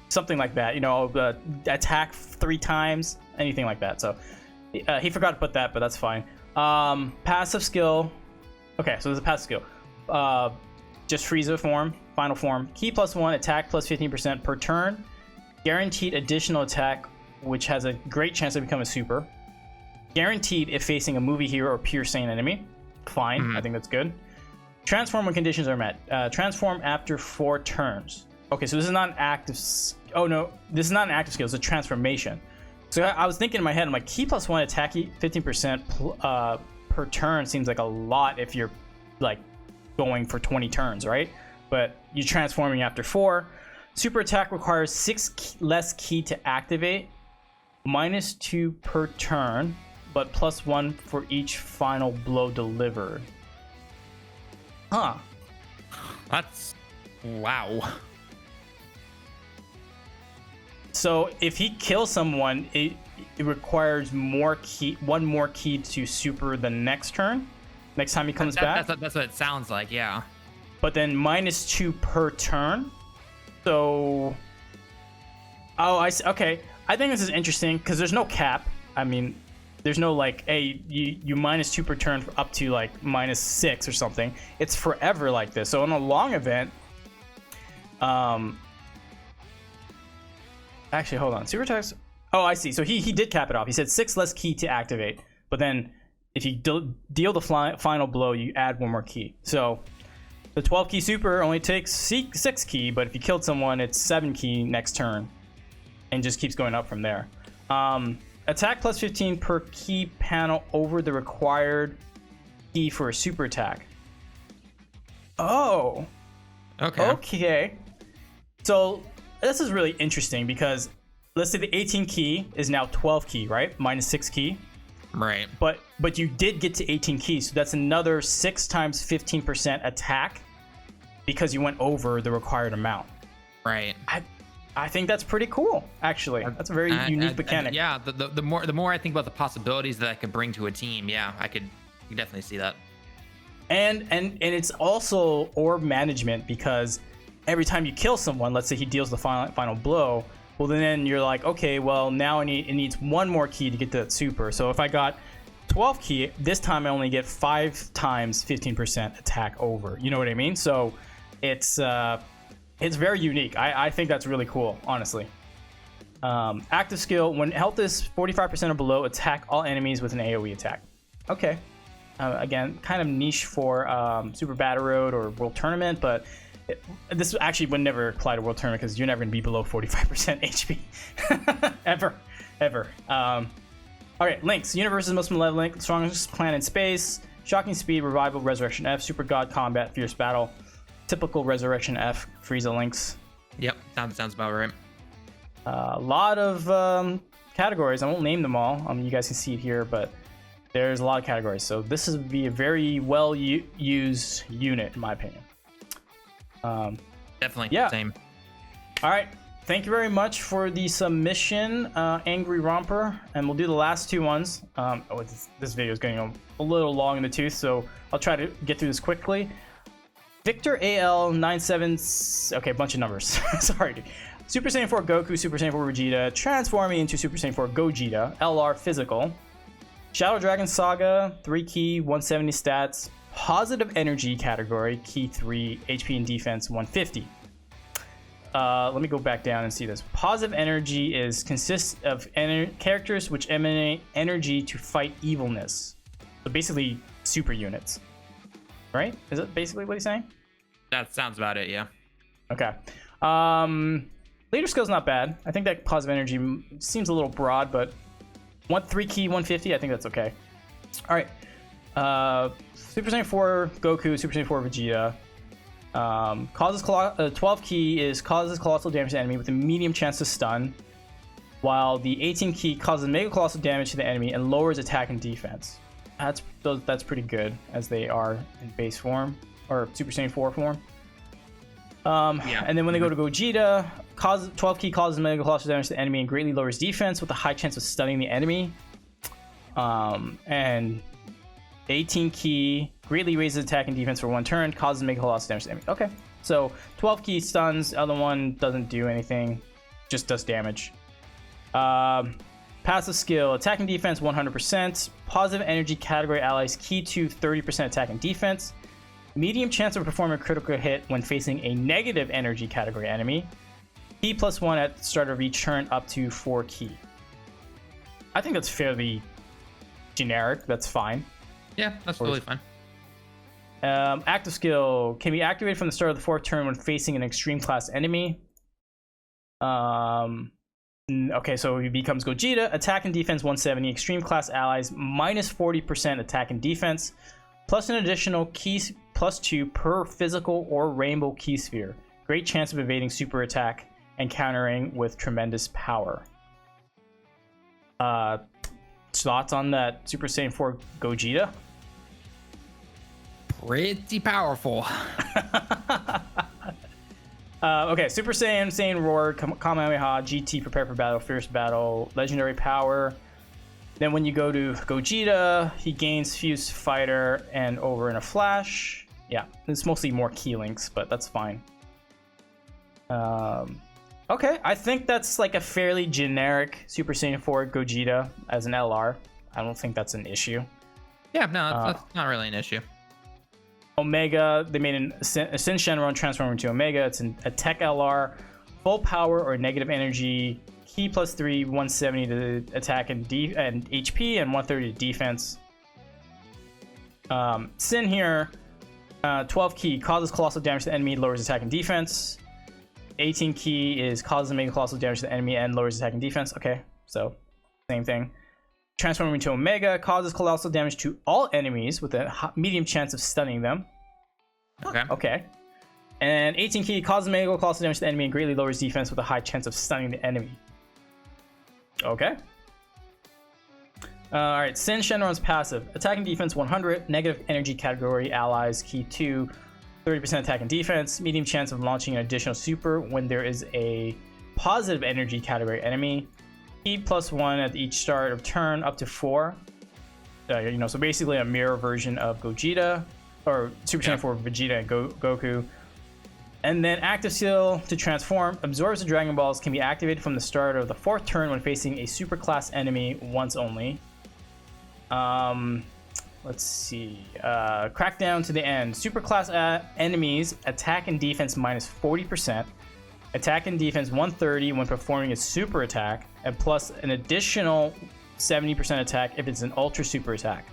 something like that. You know, attack 3 times, anything like that. So he forgot to put that, but that's fine. Passive skill. Okay, so there's a passive skill. Just Frieza form, final form. Ki +1, attack plus 15% per turn. Guaranteed additional attack, which has a great chance to become a super. Guaranteed if facing a movie hero or pure Saiyan enemy. Fine, I think that's good. Transform when conditions are met. Transform after 4 turns. Okay, so this is not an active... Oh no, this is not an active skill, it's a transformation. So I was thinking in my head, I'm like, Ki +1 attack 15% per turn seems like a lot if you're like going for 20 turns, right? But you're transforming after 4. Super attack requires 6 less ki to activate, -2 per turn, but +1 for each final blow delivered. Huh. That's... wow. So if he kills someone, it requires one more ki to super the next turn, next time he comes back. That's what it sounds like, yeah. But then -2 per turn. So, oh, I see. Okay, I think this is interesting because there's no cap. I mean, there's no like, hey, you -2 per turn up to like -6 or something. It's forever like this. So in a long event, actually, hold on. Super attacks. Oh, I see. So he did cap it off. He said 6 less ki to activate, but then if you deal the final blow, you add 1 more ki. So the 12 ki super only takes 6 ki, but if you killed someone, it's 7 ki next turn, and just keeps going up from there. Attack plus 15 per ki panel over the required ki for a super attack. Oh. Okay. Okay. So this is really interesting because let's say the 18 ki is now 12 ki, right? -6 ki. Right. But you did get to 18 ki, so that's another 6 times 15% attack because you went over the required amount. Right. I think that's pretty cool, actually. That's a very unique mechanic. Yeah, the more I think about the possibilities that I could bring to a team, yeah, I could definitely see that. And it's also orb management because every time you kill someone, let's say he deals the final blow, well then you're like, okay, well now it needs 1 more ki to get to that super. So if I got 12 ki, this time I only get 5 times 15% attack over. You know what I mean? So it's very unique. I think that's really cool, honestly. Active skill, when health is 45% or below, attack all enemies with an AoE attack. Okay. Again, kind of niche for Super Battle Road or World Tournament, but this actually would never apply to World Tournament because you're never going to be below 45% HP. ever. Alright, links. Universe's most malevolent, strongest clan in space, shocking speed, revival, resurrection F, super god, combat, fierce battle, typical resurrection F, Frieza links. Yep, sounds about right. A lot of categories. I won't name them all. You guys can see it here, but there's a lot of categories. So this would be a very well used unit, in my opinion. Definitely. Yeah. Same. All right. Thank you very much for the submission, Angry Romper, and we'll do the last 2 ones. This video is getting a little long in the tooth, so I'll try to get through this quickly. Victor AL97, okay, a bunch of numbers. Sorry, dude. Super Saiyan 4 Goku, Super Saiyan 4 Vegeta, transforming into Super Saiyan 4 Gogeta, LR Physical, Shadow Dragon Saga, 3 ki, 170 stats, positive energy category, ki 3, HP and defense 150. Let me go back down and see this. Positive energy consists of characters which emanate energy to fight evilness. So basically, super units. Right? Is that basically what he's saying? That sounds about it, yeah. Okay. Leader skill's not bad. I think that positive energy seems a little broad, but 3 ki, 150, I think that's okay. All right. Super Saiyan 4 Goku, Super Saiyan 4 Vegeta. 12 ki causes colossal damage to the enemy with a medium chance to stun, while the 18 ki causes mega colossal damage to the enemy and lowers attack and defense. That's pretty good as they are in base form or Super Saiyan 4 form. And then when they go to Gogeta, 12 key causes mega colossal damage to the enemy and greatly lowers defense with a high chance of stunning the enemy. And 18 key greatly raises attack and defense for 1 turn, causes mega colossal damage to the enemy. Okay, so 12 key stuns, other one doesn't do anything, just does damage. Passive skill, attack and defense 100%, positive energy category allies key to 30% attack and defense, medium chance of performing a critical hit when facing a negative energy category enemy, key +1 at the start of each turn up to 4 key. I think that's fairly generic, that's fine. Yeah, that's totally fine. Active skill can be activated from the start of the 4th turn when facing an extreme class enemy. Okay, so he becomes Gogeta. Attack and defense 170. Extreme class allies minus 40% attack and defense, plus an additional key +2 per physical or rainbow key sphere. Great chance of evading super attack and countering with tremendous power. Thoughts on that Super Saiyan 4 Gogeta? Pretty powerful. Okay, Super Saiyan, Saiyan Roar, Kamehameha, GT, Prepare for Battle, Fierce Battle, Legendary Power. Then when you go to Gogeta, he gains Fuse Fighter and Over in a Flash. Yeah, it's mostly more key links, but that's fine. Okay, I think that's like a fairly generic Super Saiyan 4 Gogeta as an LR. I don't think that's an issue. Yeah, no, that's not really an issue. Omega, they made a Sin Shenron transform into Omega. It's a Tech LR, full power or negative energy, key +3, 170 to attack and HP, and 130 to defense. Sin here, 12 key, causes colossal damage to the enemy, lowers attack and defense. 18 key is causes mega colossal damage to the enemy and lowers attack and defense. Okay, so same thing. Transforming into Omega, causes colossal damage to all enemies with a medium chance of stunning them. Okay. And 18 key, causes mega colossal damage to the enemy and greatly lowers defense with a high chance of stunning the enemy. Okay. Alright, Sin Shenron's passive. Attack and defense 100, negative energy category allies key 2, 30% attack and defense, medium chance of launching an additional super when there is a positive energy category enemy. Key +1 at each start of turn up to 4. So basically a mirror version of Gogeta, or Super Saiyan 4 Vegeta and Goku. And then active skill to transform, absorbs the Dragon Balls, can be activated from the start of the 4th turn when facing a super class enemy once only. Let's see. Crackdown to the end. Super class enemies attack and defense minus 40%. Attack and defense 130 when performing a super attack, and plus an additional 70% attack if it's an ultra super attack.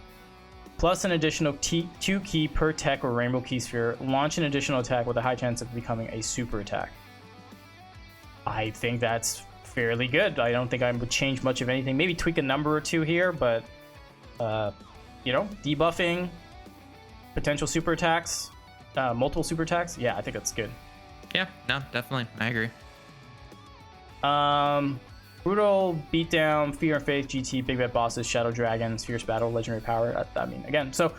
Plus an additional 2 key per tech or rainbow key sphere. Launch an additional attack with a high chance of becoming a super attack. I think that's fairly good. I don't think I would change much of anything. Maybe tweak a number or two here, but debuffing potential super attacks, multiple super attacks. Yeah, I think that's good. Yeah, no, definitely. I agree. Brutal, Beatdown, Fear and Faith, GT, Big Bad Bosses, Shadow Dragons, Fierce Battle, Legendary Power. Again, so,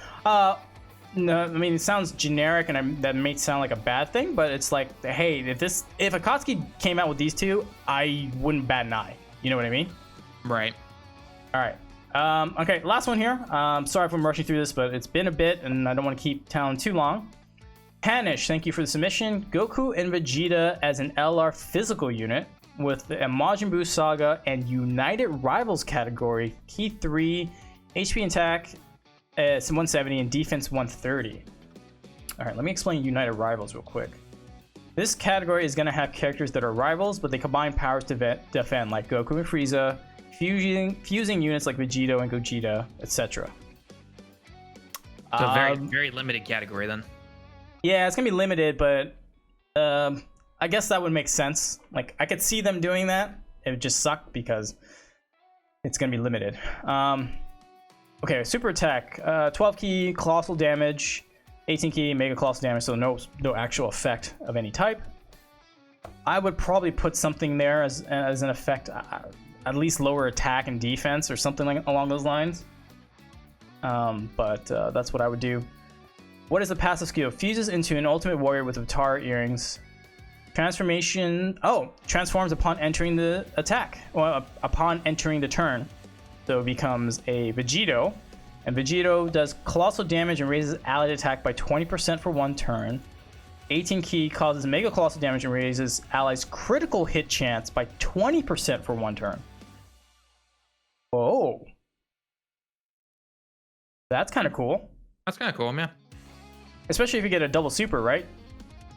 it sounds generic and that may sound like a bad thing, but it's like, hey, if Akatsuki came out with these two, I wouldn't bat an eye. You know what I mean? Right. All right. Okay, last one here. Sorry if I'm rushing through this, but it's been a bit and I don't want to keep telling too long. Panish, thank you for the submission. Goku and Vegeta as an LR physical unit with the Majin Buu Saga and United Rivals category, key 3, HP and attack 170 and defense 130. All right, let me explain United Rivals real quick. This category is going to have characters that are rivals, but they combine powers to defend, like Goku and Frieza, fusing units like Vegito and Gogeta, etc. So very, very limited category then. Yeah, it's gonna be limited, but I guess that would make sense. Like, I could see them doing that. It would just suck because it's gonna be limited. Okay, super attack. 12 key, colossal damage. 18 key, mega colossal damage, so no actual effect of any type. I would probably put something there as an effect, at least lower attack and defense or something along those lines. But that's what I would do. What is the passive skill? Fuses into an ultimate warrior with Avatar earrings. Transformation. Oh, transforms upon entering the attack. Well, upon entering the turn. So it becomes a Vegito. And Vegito does colossal damage and raises allied attack by 20% for 1 turn. 18 key causes mega colossal damage and raises allies critical hit chance by 20% for 1 turn. Oh. That's kind of cool. That's kind of cool, man. Especially if you get a double super, right?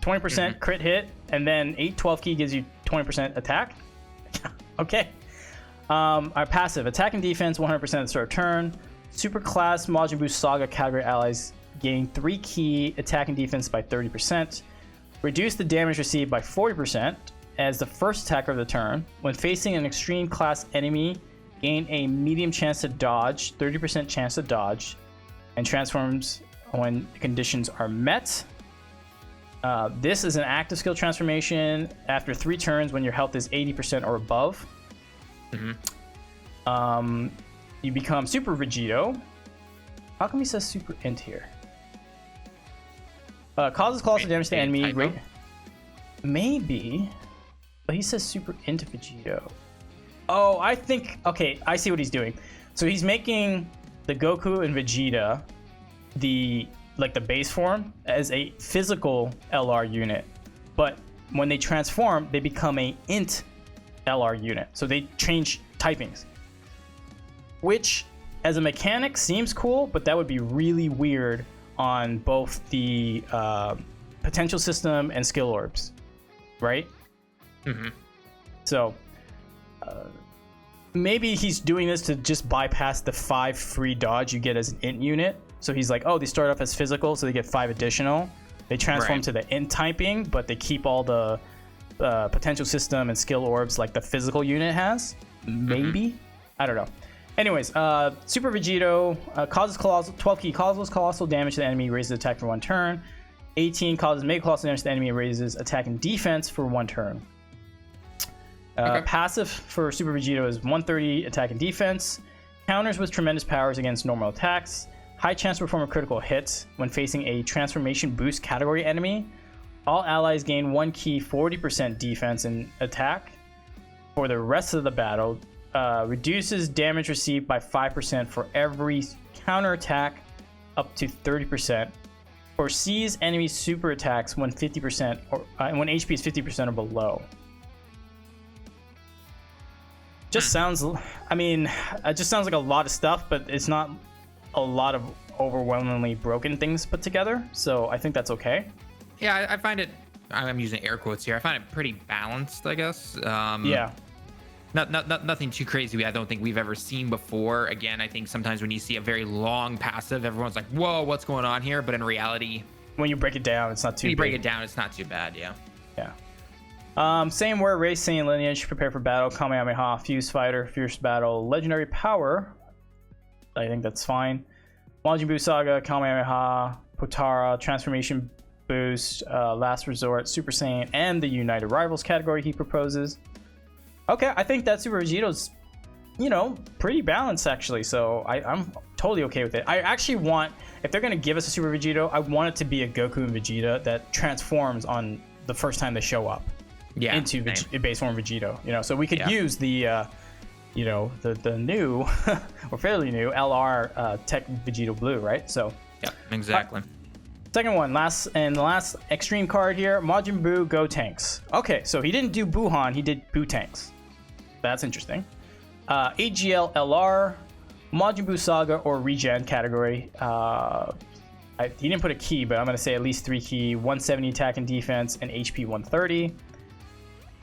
20% crit hit, and then 12 key gives you 20% attack. Okay. Our passive, attack and defense 100% at the start of turn. Super class Majin Buu Saga category allies gain 3 key attack and defense by 30%. Reduce the damage received by 40% as the first attacker of the turn. When facing an extreme class enemy, gain a medium chance to dodge, 30% chance to dodge, and transforms when conditions are met. This is an active skill transformation after 3 turns when your health is 80% or above. You become Super Vegito. How come he says Super Int here? Causes colossal damage to enemy. Maybe. But he says Super Int Vegito. Oh, I think... Okay, I see what he's doing. So he's making the Goku and Vegeta the base form as a physical LR unit. But when they transform, they become a int LR unit. So they change typings. Which, as a mechanic, seems cool, but that would be really weird on both the potential system and skill orbs, right? So maybe he's doing this to just bypass the 5 free dodge you get as an int unit. So he's like, oh, they start off as physical, so they get 5 additional. They transform to the int typing, but they keep all the potential system and skill orbs like the physical unit has. Maybe? I don't know. Anyways, Super Vegito causes 12 key causes colossal damage to the enemy, raises attack for 1 turn. 18 causes mega colossal damage to the enemy and raises attack and defense for 1 turn. Passive for Super Vegito is 130 attack and defense. Counters with tremendous powers against normal attacks. High chance to perform a critical hit when facing a transformation boost category enemy. All allies gain 1 key 40% defense and attack for the rest of the battle. Reduces damage received by 5% for every counterattack up to 30%. Foresees enemy super attacks when 50% or when HP is 50% or below. Just sounds, I mean, it just sounds like a lot of stuff, but it's not a lot of overwhelmingly broken things put together. So I think that's okay. Yeah, I find it, I'm using air quotes here, I find it pretty balanced, I guess. Yeah. Nothing too crazy I don't think we've ever seen before. Again, I think sometimes when you see a very long passive, everyone's like, whoa, what's going on here? But in reality, when you break it down, it's not too bad. When you break it down, it's not too bad, yeah. Yeah. Same word, race, same lineage, prepare for battle, Kamehameha, fuse fighter, fierce battle, legendary power. I think that's fine. Majin Buu Saga, Kamehameha, Potara, transformation boost, last resort, Super Saiyan, and the United Rivals category he proposes. Okay, I think that Super Vegito's, pretty balanced actually. So I'm totally okay with it. I actually want, if they're gonna give us a Super Vegito, I want it to be a Goku and Vegeta that transforms on the first time they show up. Yeah. Into base form Vegito. So we could use the, the new or fairly new LR Tech Vegito Blue, right? So. Yeah, exactly. Second one, the last extreme card here, Majin Buu Go Tanks. Okay, so he didn't do Buuhan, he did Buu Tanks. That's interesting. AGL LR, Majin Buu Saga or Regen category. He didn't put a key, but I'm going to say at least 3 key, 170 attack and defense, and HP 130.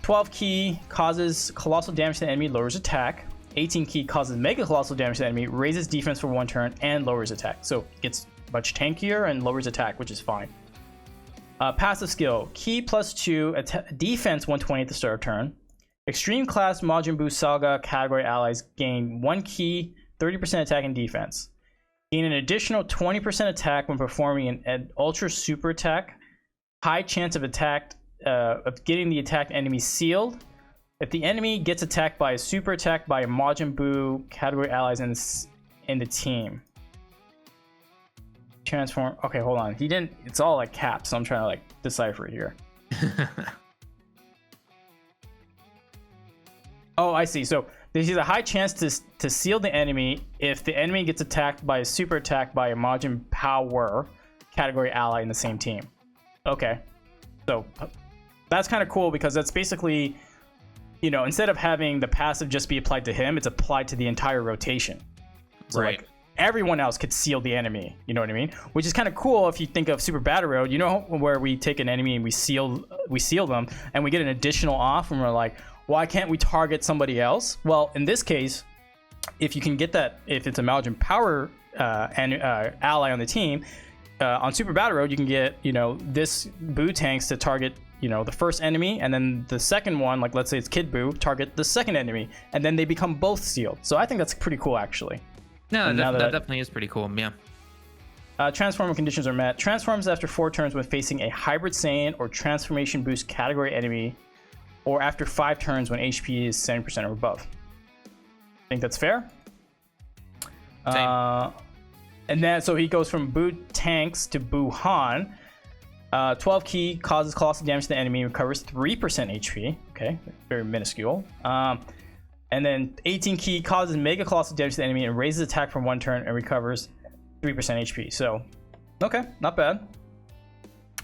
12 key causes colossal damage to the enemy, lowers attack. 18 key causes mega colossal damage to the enemy, raises defense for 1 turn, and lowers attack. So gets much tankier and lowers attack, which is fine. Passive skill, key +2, defense 120 at the start of turn. Extreme class Majin Buu Saga category allies gain 1 key, 30% attack and defense. Gain an additional 20% attack when performing an ultra super attack. High chance of getting the attacked enemy sealed. If the enemy gets attacked by a super attack by a Majin Buu category allies in the team. Transform. Okay, hold on. He didn't. It's all like caps, so I'm trying to decipher it here. Oh, I see. So there's a high chance to seal the enemy if the enemy gets attacked by a super attack by a Majin Power category ally in the same team. Okay. So that's kind of cool because that's basically, you know, instead of having the passive just be applied to him, it's applied to the entire rotation. So Right. like everyone else could seal the enemy, you know what I mean? Which is kind of cool if you think of Super Battle Road, you know, where we take an enemy and we seal them and we get an additional off and we're like, why can't we target somebody else? Well, in this case, if you can get that, if it's a Majin Power ally on the team, on Super Battle Road, you can get, you know, this Buu tanks to target, you know, the first enemy, and then the second one, like let's say it's Kid Buu, target the second enemy, and then they become both sealed. So I think that's pretty cool, actually. No, that definitely is pretty cool. Yeah. Transform when conditions are met. Transforms after 4 turns when facing a Hybrid Saiyan or Transformation Boost category enemy, or after 5 turns when HP is 70% or above. I think that's fair. Same. And then, so he goes from Buu tanks to Buu Han. 12 key causes colossal damage to the enemy, recovers 3% HP. Okay, very minuscule. And then 18 key causes mega colossal damage to the enemy and raises attack for 1 turn and recovers 3% HP. So, okay, not bad.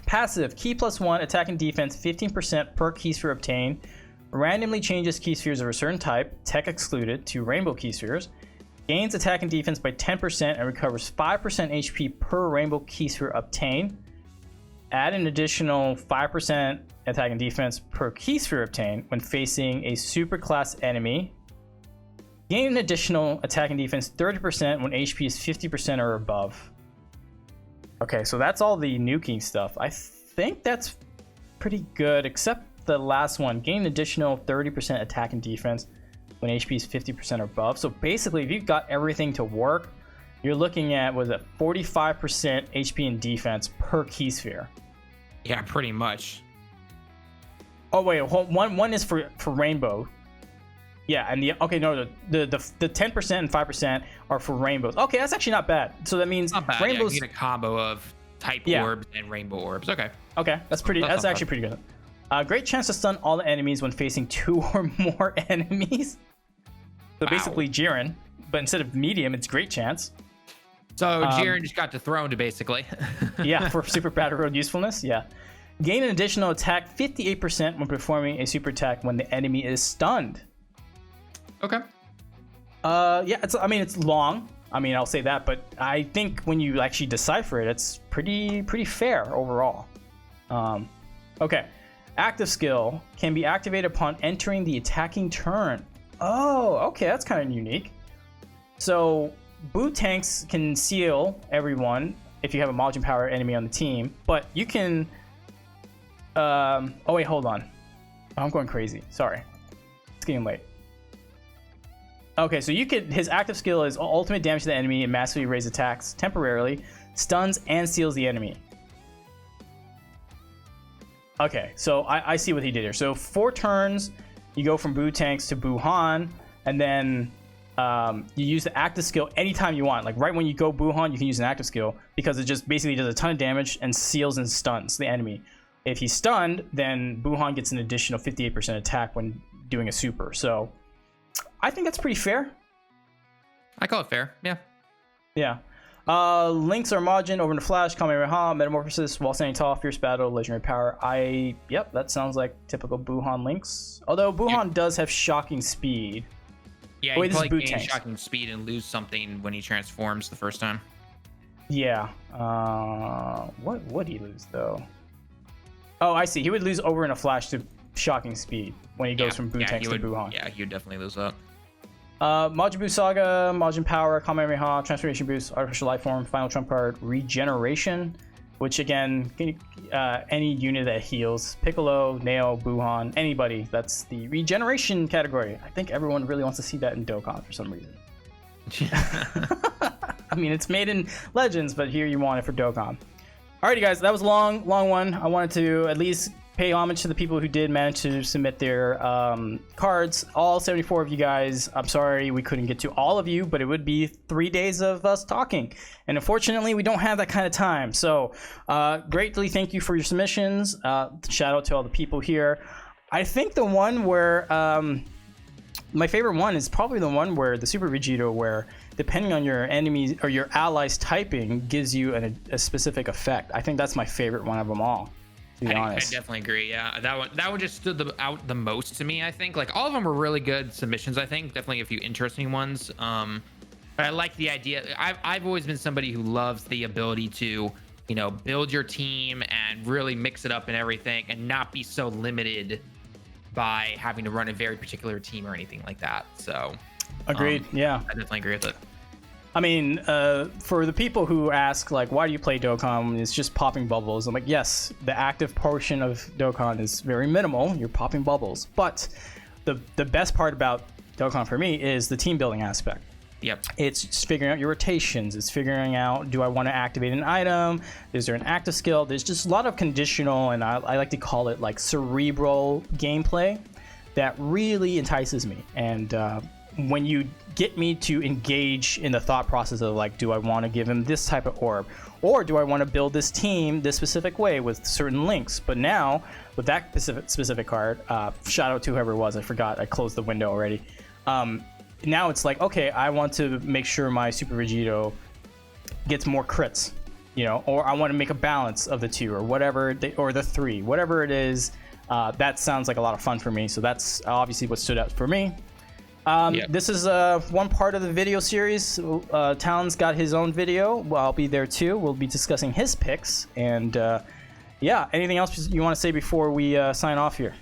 Passive, key +1, attack and defense, 15% per key sphere obtained. Randomly changes key spheres of a certain type, tech excluded, to rainbow key spheres. Gains attack and defense by 10% and recovers 5% HP per rainbow key sphere obtained. Add an additional 5% attack and defense per key sphere obtained when facing a super class enemy. Gain an additional attack and defense 30% when HP is 50% or above. Okay, so that's all the nuking stuff. I think that's pretty good, except the last one. Gain an additional 30% attack and defense when HP is 50% or above. So basically, if you've got everything to work, you're looking at, was it 45% HP and defense per key sphere? Yeah, pretty much. Oh wait, one is for rainbow. Yeah, and the 10% and 5% are for rainbows. Okay, that's actually not bad. So that means Not bad. rainbows. Yeah, you get a combo of type orbs and rainbow orbs. Okay. Okay, that's actually pretty good. Great chance to stun all the enemies when facing 2 or more enemies. So basically Jiren, but instead of medium, it's great chance. So Jiren just got dethroned, basically. Yeah, for Super Battle Road usefulness. Yeah. Gain an additional attack 58% when performing a super attack when the enemy is stunned. Okay. Yeah, it's long. I mean, I'll say that, but I think when you actually decipher it, it's pretty fair overall. Okay. Active skill can be activated upon entering the attacking turn. Oh, okay, that's kind of unique. So Buu tanks can seal everyone if you have a Majin Power enemy on the team, but you can. Oh wait, hold on. I'm going crazy. Sorry, it's getting late. Okay, so his active skill is ultimate damage to the enemy and massively raise attacks temporarily, stuns and seals the enemy. Okay, so I see what he did here. So 4 turns, you go from Buu tanks to Buu Han, and then you use the active skill anytime you want. Like right when you go Buu Han, you can use an active skill because it just basically does a ton of damage and seals and stuns the enemy. If he's stunned, then Buu Han gets an additional 58% attack when doing a super. So I think that's pretty fair. I call it fair. Yeah. Yeah. Links are Majin, over into Flash, Kamehameha, Metamorphosis, while standing tall, Fierce Battle, Legendary Power. Yep, that sounds like typical Buu Han links. Although Buu Han does have shocking speed. Yeah, you probably gain shocking speed and lose something when he transforms the first time. Yeah. What would he lose though? Oh, I see. He would lose over in a Flash to shocking speed when he goes from Buu tanks to Buu Han. Yeah, he would definitely lose that. Majin Buu Saga, Majin Power, Kamehameha, Transformation Boost, Artificial Life Form, Final Trump Card, Regeneration, which again, any unit that heals, Piccolo, Neo, Buu Han, anybody, that's the Regeneration category. I think everyone really wants to see that in Dokkan for some reason. I mean, it's made in Legends, but here you want it for Dokkan. Alrighty guys, that was a long one. I wanted to at least pay homage to the people who did manage to submit their cards. All 74 of you guys, I'm sorry we couldn't get to all of you, but it would be 3 days of us talking. And unfortunately, we don't have that kind of time. So greatly thank you for your submissions. Shout out to all the people here. I think the one where my favorite one is probably the one where the Super Vegito, where depending on your enemies or your allies typing, gives you a specific effect. I think that's my favorite one of them all. To be honest, I definitely agree. Yeah, that one just stood out the most to me. I think like all of them were really good submissions. I think definitely a few interesting ones. But I like the idea. I've always been somebody who loves the ability to, you know, build your team and really mix it up and everything, and not be so limited by having to run a very particular team or anything like that. So, agreed. Yeah, I definitely agree with it. I mean, for the people who ask, like, why do you play Dokkan? It's just popping bubbles. I'm like, yes, the active portion of Dokkan is very minimal. You're popping bubbles. But the best part about Dokkan for me is the team building aspect. Yep. It's just figuring out your rotations. It's figuring out, do I want to activate an item? Is there an active skill? There's just a lot of conditional, and I like to call it like cerebral gameplay that really entices me. And when you get me to engage in the thought process of like, do I want to give him this type of orb? Or do I want to build this team this specific way with certain links? But now, with that specific card, shout out to whoever it was, I forgot, I closed the window already. Now it's like, okay, I want to make sure my Super Vegito gets more crits, you know, or I want to make a balance of the two, or whatever, or the three, whatever it is. That sounds like a lot of fun for me. So that's obviously what stood out for me. This is one part of the video series. Talon's got his own video. Well, I'll be there too. We'll be discussing his picks. And yeah, anything else you want to say before we sign off here?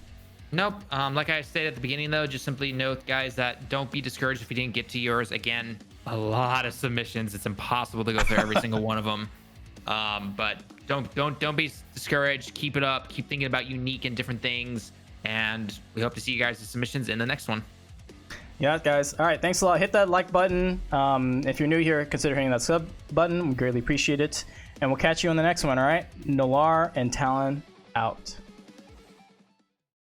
Nope. Like I stated at the beginning, though, just simply note, guys, that don't be discouraged if you didn't get to yours. Again, a lot of submissions. It's impossible to go through every single one of them. But don't be discouraged. Keep it up. Keep thinking about unique and different things. And we hope to see you guys' submissions in the next one. Yeah, guys. All right. Thanks a lot. Hit that like button. If you're new here, consider hitting that sub button. We greatly appreciate it. And we'll catch you on the next one. All right. Nolar and Talon out.